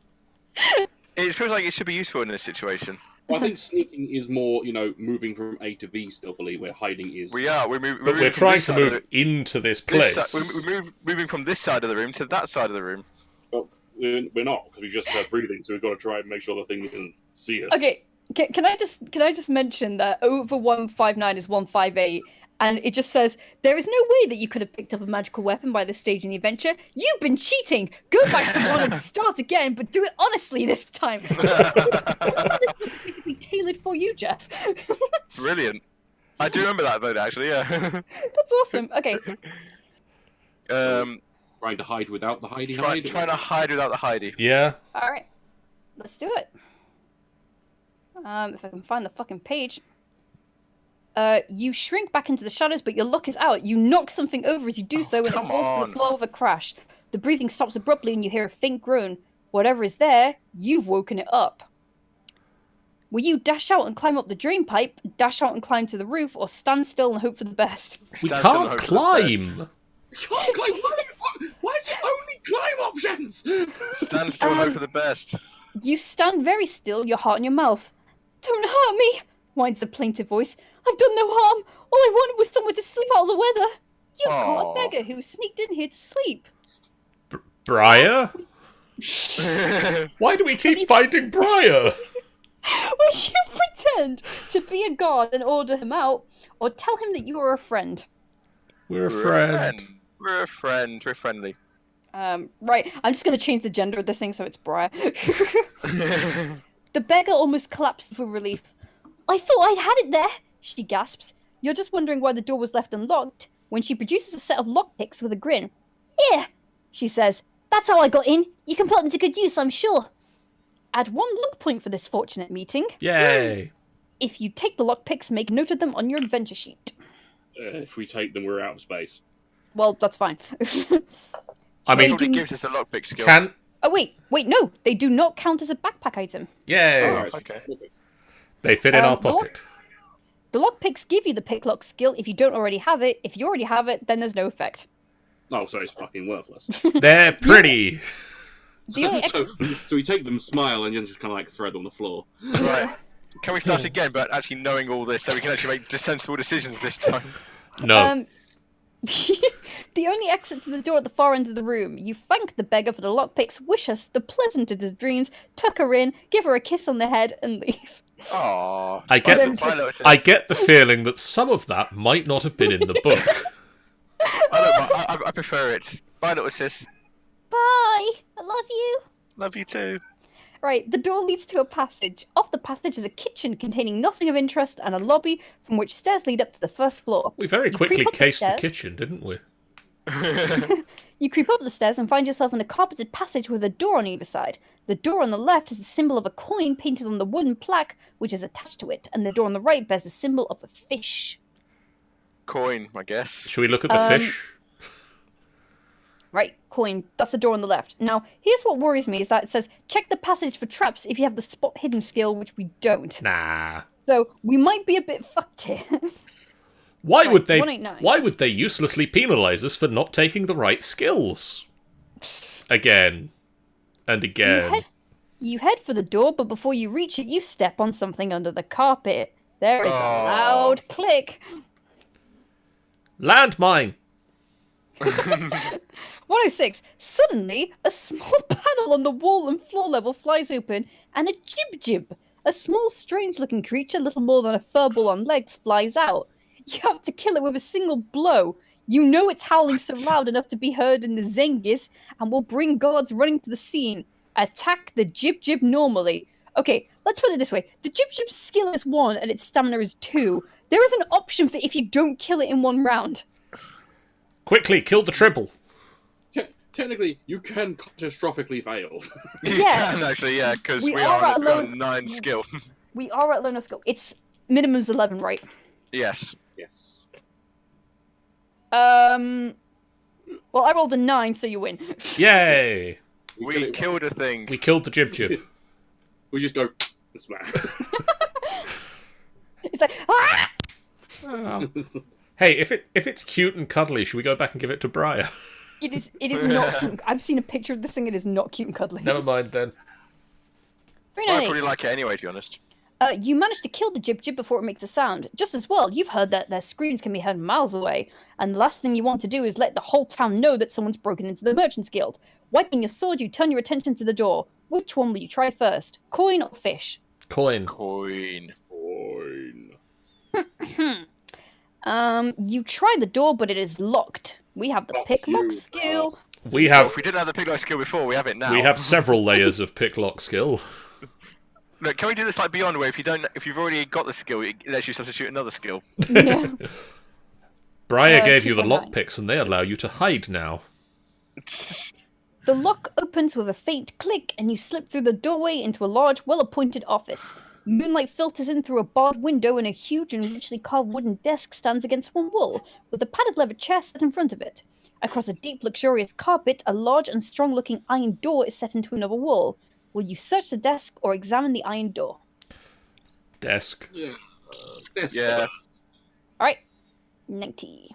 It feels like it should be useful in this situation. Well, I think sneaking is more, moving from A to B stealthily, where hiding is... But we're trying to move into this place. We're moving from this side of the room to that side of the room. Well, we're not, because we just heard breathing, so we've got to try and make sure the thing can see us. Okay, can I just mention that over 159 is 158, and it just says, there is no way that you could have picked up a magical weapon by this stage in the adventure. You've been cheating! Go back to 1 and start again, but do it honestly this time. This is basically tailored for you, Geoff. Brilliant. I do remember that vote, actually, yeah. That's awesome. Okay. Trying to hide without the hidey hide? Trying to hide without the hidey. Yeah. Alright. Let's do it. If I can find the fucking page. You shrink back into the shadows, but your luck is out. You knock something over as you do so, and it falls to the floor with a crash. The breathing stops abruptly, and you hear a faint groan. Whatever is there, you've woken it up. Will you dash out and climb up the drain pipe, dash out and climb to the roof, or stand still and hope for the best? We can't climb! Can't climb? Why is it only climb options? Stand still and hope for the best. You stand very still, your heart in your mouth. Don't hurt me, whines the plaintive voice. I've done no harm. All I wanted was somewhere to sleep out of the weather. You've got a beggar who sneaked in here to sleep. Briar? Why do we keep finding Briar? Will you pretend to be a guard and order him out, or tell him that you are a friend? We're a friend. We're a friend. We're friendly. Right, I'm just going to change the gender of this thing so it's Briar. The beggar almost collapses with relief. I thought I had it there, she gasps. You're just wondering why the door was left unlocked, when she produces a set of lockpicks with a grin. Here, she says. That's how I got in. You can put them to good use, I'm sure. Add 1 luck point for this fortunate meeting. Yay! If you take the lockpicks, make note of them on your adventure sheet. If we take them, we're out of space. Well, that's fine. I mean, it gives us a lockpick skill. Oh, wait, no. They do not count as a backpack item. Yay! Oh, okay. They fit in our pocket. The lockpicks give you the picklock skill if you don't already have it. If you already have it, then there's no effect. Oh, so it's fucking worthless. They're pretty. So we take them, smile, and then just kind of like throw them on the floor. Right. Can we start again, but actually knowing all this so we can actually make sensible decisions this time? No. The only exit to the door at the far end of the room. You thank the beggar for the lockpicks, wish us the pleasantest of dreams, tuck her in, give her a kiss on the head, and leave. Aww. I get the feeling that some of that might not have been in the book. I prefer it. Bye, little sis. Bye! I love you! Love you too. Right, the door leads to a passage. Off the passage is a kitchen containing nothing of interest and a lobby from which stairs lead up to the first floor. We very quickly cased the kitchen, didn't we? You creep up the stairs and find yourself in a carpeted passage with a door on either side. The door on the left is the symbol of a coin painted on the wooden plaque which is attached to it, and the door on the right bears the symbol of a fish. Coin, I guess. Should we look at the fish? Right, coin. That's the door on the left. Now, here's what worries me, is that it says, check the passage for traps if you have the spot hidden skill, which we don't. Nah. So, we might be a bit fucked here. Why would they uselessly penalise us for not taking the right skills? Again. And again. You head for the door, but before you reach it, you step on something under the carpet. There is a loud click. Landmine! 106. Suddenly, a small panel on the wall and floor level flies open, and a jib-jib, a small, strange-looking creature, little more than a furball on legs, flies out. You have to kill it with a single blow. You know it's howling so loud enough to be heard in the Zengis, and will bring guards running to the scene. Attack the jib-jib normally. Okay, let's put it this way. The jib-jib's skill is 1, and its stamina is 2. There is an option for if you don't kill it in 1 round. Quickly, kill the triple. technically, you can catastrophically fail. You Yeah. can actually, yeah, because We we are are at on low- 9 skill. We are at low enough skill. It's minimum's 11, right? Yes. Yes. Well, I rolled a 9, so you win. Yay! We killed a thing. We killed the jib. We just go and smash. It's like, ah! Hey, if it's cute and cuddly, should we go back and give it to Briar? It is not cute. I've seen a picture of this thing. It is not cute and cuddly. Never mind then. I 398. probably like it anyway, to be honest. You managed to kill the jib before it makes a sound. Just as well, you've heard that their screams can be heard miles away, and the last thing you want to do is let the whole town know that someone's broken into the Merchants Guild. Wiping your sword, you turn your attention to the door. Which one will you try first? Coin or fish? Coin. Coin. You try the door, but it is locked. We have the Fuck pick lock you, skill. We Well, have if we didn't have the picklock skill before, we have it now. we have several layers of picklock skill. Look, can we do this like Beyond, where if you've already got the skill, it lets you substitute another skill? Yeah. Briar gave you the 2.9. lockpicks, and they allow you to hide now. The lock opens with a faint click, and you slip through the doorway into a large, well-appointed office. Moonlight filters in through a barred window, and a huge and richly carved wooden desk stands against one wall, with a padded leather chair set in front of it. Across a deep, luxurious carpet, a large and strong-looking iron door is set into another wall. Will you search the desk or examine the iron door? Desk. Yeah. Yes. Yeah. Alright. 90.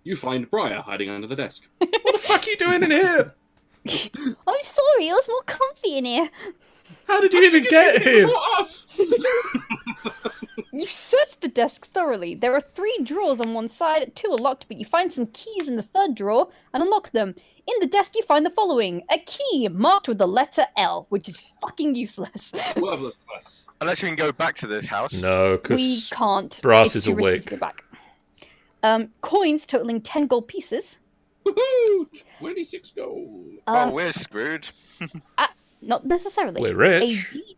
You find Briar hiding under the desk. What the fuck are you doing in here? I'm sorry, it was more comfy in here. How did you even get here? For us! You search the desk thoroughly. There are 3 drawers on one side, 2 are locked, but you find some keys in the 3rd drawer and unlock them. In the desk, you find the following: a key marked with the letter L, which is fucking useless. Worthless us. Unless we can go back to the house. No, We because can't. Brass It's is too risky awake. to go back. Coins totaling 10 gold pieces. Woohoo! 26 gold. Oh, we're screwed. Not necessarily. we're A rich. D.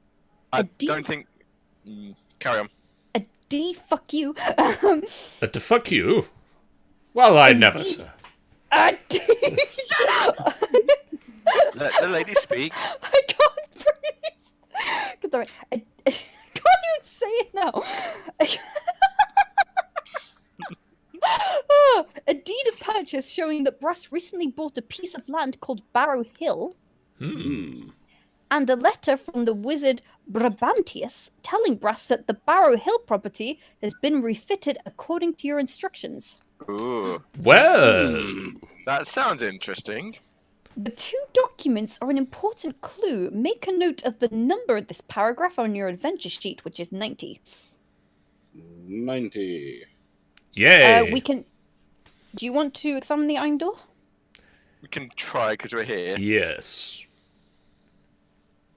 I A D. don't think. Carry on. A D. Fuck you. To fuck you? Well, I never, Indeed. sir. A D. Let the lady speak. I can't breathe. Good, sorry. I can't even say it now. A deed of purchase showing that Brass recently bought a piece of land called Barrow Hill, and a letter from the wizard Brabantius telling Brass that the Barrow Hill property has been refitted according to your instructions. Ooh, Well, that sounds interesting. The 2 documents are an important clue. Make a note of the number of this paragraph on your adventure sheet, which is 90. 90. yay. We can. Do you want to examine the iron door? We can try because we're here. Yes.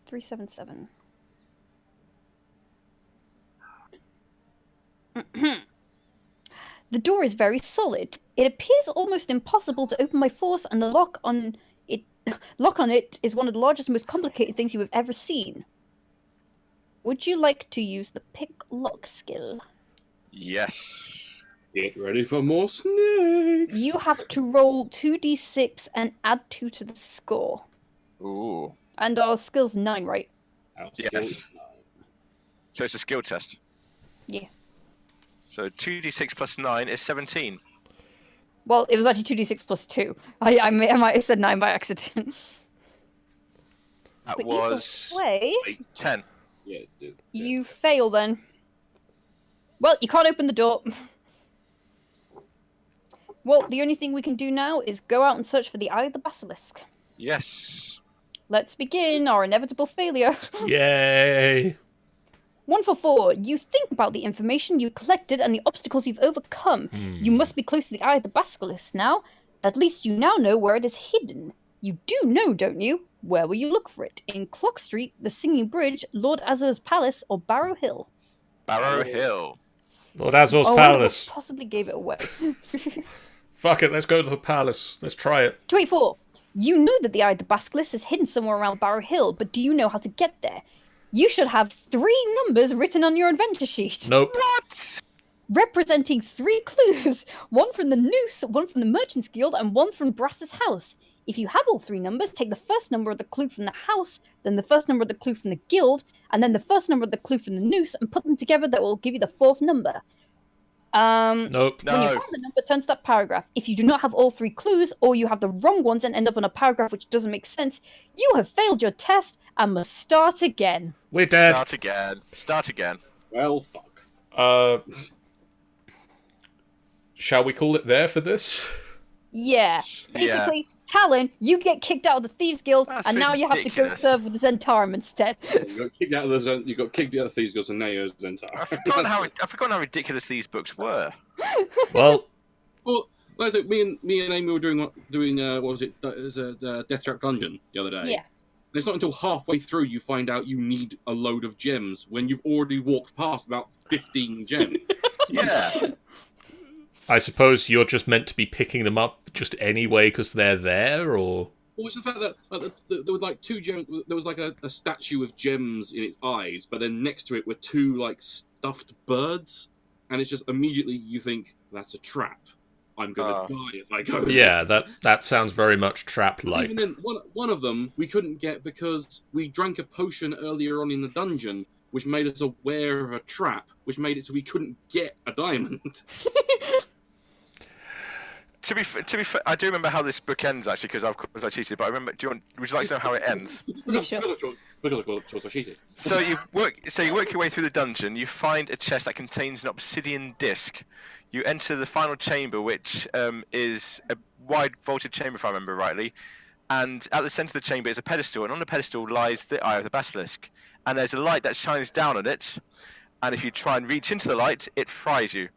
377. The door is very solid. It appears almost impossible to open by force, and the lock on it is one of the largest and most complicated things you have ever seen. Would you like to use the pick lock skill? Yes. Get ready for more snakes. You have to roll 2d6 and add 2 to the score. Ooh. And our skill's 9, right? Our Yes. skills. So it's a skill test. Yeah. So 2d6 plus 9 is 17. Well, it was actually 2d6 plus 2. I might have said 9 by accident. That But was either way, 10. Yeah, dude. you fail then. Well, you can't open the door. Well, the only thing we can do now is go out and search for the Eye of the Basilisk. Yes. Let's begin our inevitable failure. Yay. 1 for 4. You think about the information you collected and the obstacles you've overcome. You must be close to the Eye of the Basilisk now. At least you now know where it is hidden. You do know, don't you? Where will you look for it? In Clock Street, the Singing Bridge, Lord Azur's Palace, or Barrow Hill? Barrow Hill. Lord Azor's Oh, palace. I possibly gave it away. Fuck it, let's go to the palace. Let's try it. 24. You know that the Eye of the Basilisk is hidden somewhere around Barrow Hill, but do you know how to get there? You should have 3 numbers written on your adventure sheet. Nope. What? representing 3 clues, one from the Noose, one from the Merchant's Guild, and one from Brass's house. If you have all 3 numbers, take the first number of the clue from the house, then the first number of the clue from the guild, and then the first number of the clue from the Noose, and put them together. That will give you the 4th number. Nope. When you find the number, turn to that paragraph. If you do not have all 3 clues, or you have the wrong ones and end up on a paragraph which doesn't make sense, you have failed your test and must start again. We're dead. Start again. Well, fuck. Shall we call it there for this? Yeah. Basically, Talon, you get kicked out of the Thieves Guild, That's and now you have to go ridiculous. serve with the Zentarum instead. You got kicked out of the Zen. You got kicked out of Thieves Guild, and now you're Zentarum. I've forgotten how ridiculous these books were. Well, Well, like I said, me and Amy were doing what was it? It was a Death Trap Dungeon the other day. Yeah. And it's not until halfway through you find out you need a load of gems when you've already walked past about 15 gems. Yeah. I suppose you're just meant to be picking them up just anyway because they're there, or... Well, it's the fact that there were like 2 gems. There was like a statue of gems in its eyes, but then next to it were 2 like stuffed birds, and it's just immediately you think that's a trap. I'm gonna die if I go. Yeah, that sounds very much trap-like. Even then, one of them we couldn't get because we drank a potion earlier on in the dungeon, which made us aware of a trap, which made it so we couldn't get a diamond. To be fair, I do remember how this book ends actually because I cheated. But I remember. Would you like to know how it ends? Yeah, sure. Because I cheated. So you work your way through the dungeon. You find a chest that contains an obsidian disc. You enter the final chamber, which is a wide vaulted chamber, if I remember rightly. And at the centre of the chamber is a pedestal, and on the pedestal lies the Eye of the Basilisk. And there's a light that shines down on it. And if you try and reach into the light, it fries you.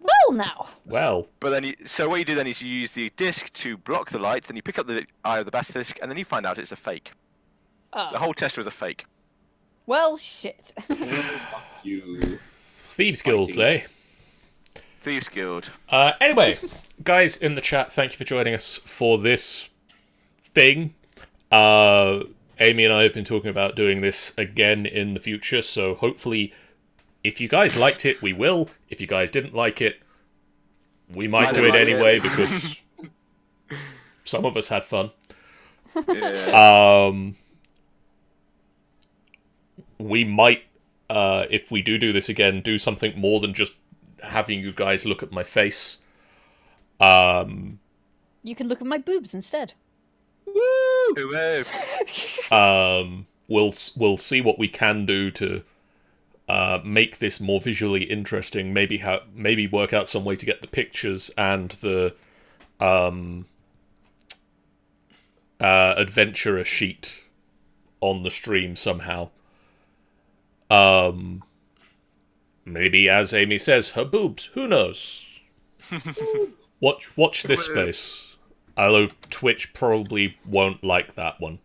Well, now. Well, But then, so what you do then is you use the disc to block the light. Then you pick up the Eye of the Basilisk, and then you find out it's a fake. The Oh. whole test was a fake. Well, shit. Fuck you. Thieves Guilds, Fighting. eh? Thieves Guild. Anyway, guys in the chat, thank you for joining us for this thing. Amy and I have been talking about doing this again in the future, so hopefully, if you guys liked it, we will. If you guys didn't like it, we might do it anyway, because some of us had fun. Yeah. We might, if we do this again, do something more than just having you guys look at my face. You can look at my boobs instead. Hooray. We'll see what we can do to make this more visually interesting. Maybe work out some way to get the pictures and the adventurer sheet on the stream somehow. Maybe, as Amy says, her boobs. Who knows? Watch this space. Although Twitch probably won't like that one.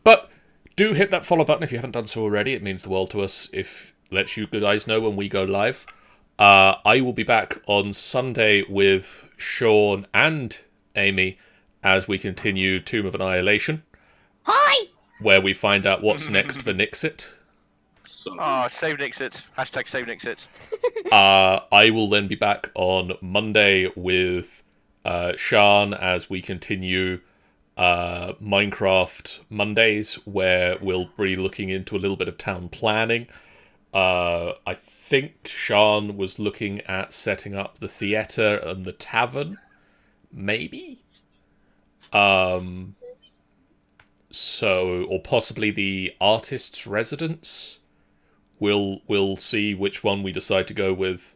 But do hit that follow button if you haven't done so already. It means the world to us. It lets you guys know when we go live. I will be back on Sunday with Sean and Amy as we continue Tomb of Annihilation. Hi! Where we find out what's next for Nixit. So, Save Nixit. Hashtag save Nixit. I will then be back on Monday with Sean as we continue Minecraft Mondays, where we'll be looking into a little bit of town planning. I think Sean was looking at setting up the theatre and the tavern, maybe? Or possibly the artist's residence. We'll see which one we decide to go with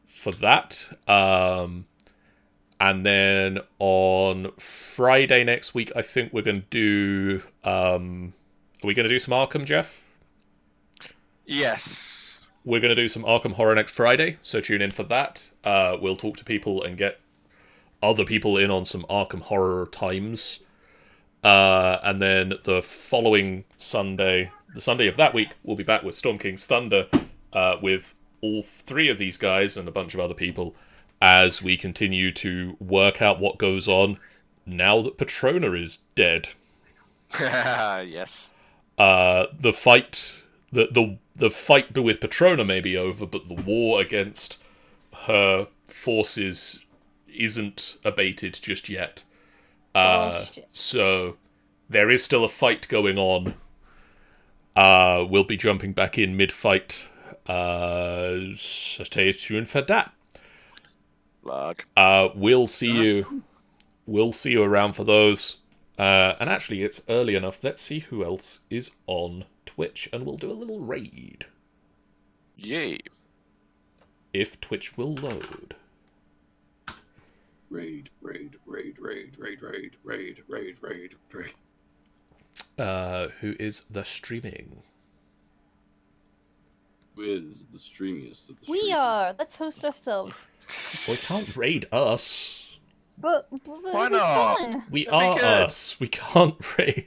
for that. And then on Friday next week, I think we're going to do... are we going to do some Arkham, Geoff? Yes. We're going to do some Arkham Horror next Friday, so tune in for that. We'll talk to people and get other people in on some Arkham Horror times. And then the following Sunday, the Sunday of that week, we'll be back with Storm King's Thunder with all 3 of these guys and a bunch of other people as we continue to work out what goes on now that Patrona is dead. Yes. the fight, the fight with Patrona may be over, but the war against her forces isn't abated just yet. Shit. So there is still a fight going on. We'll be jumping back in mid-fight. Stay tuned for that. Lag. We'll see you. We'll see you around for those. And actually, it's early enough. Let's see who else is on Twitch, and we'll do a little raid. Yay. If Twitch will load. Raid. Who is the streaming? Who is the streamiest of the We streamers? are. Let's host ourselves. Well, can't raid us. But Why it'd be not? fun. We That'd be are good. us. We can't raid.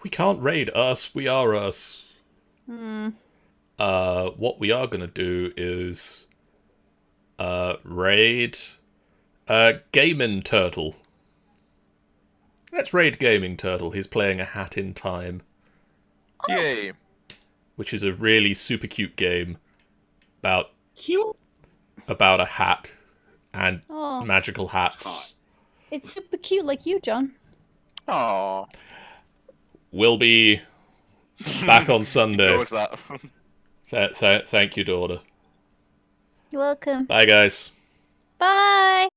We can't raid us. We are us. What we are gonna do is raid Gaming Turtle. Let's raid Gaming Turtle. He's playing A Hat in Time, Yay. which is a really super cute game about Cute. a hat and Oh, magical hats. Hot. it's super cute like you, John. Aw. We'll be back on Sunday. What was that? Thank you, daughter. You're welcome. Bye, guys. Bye.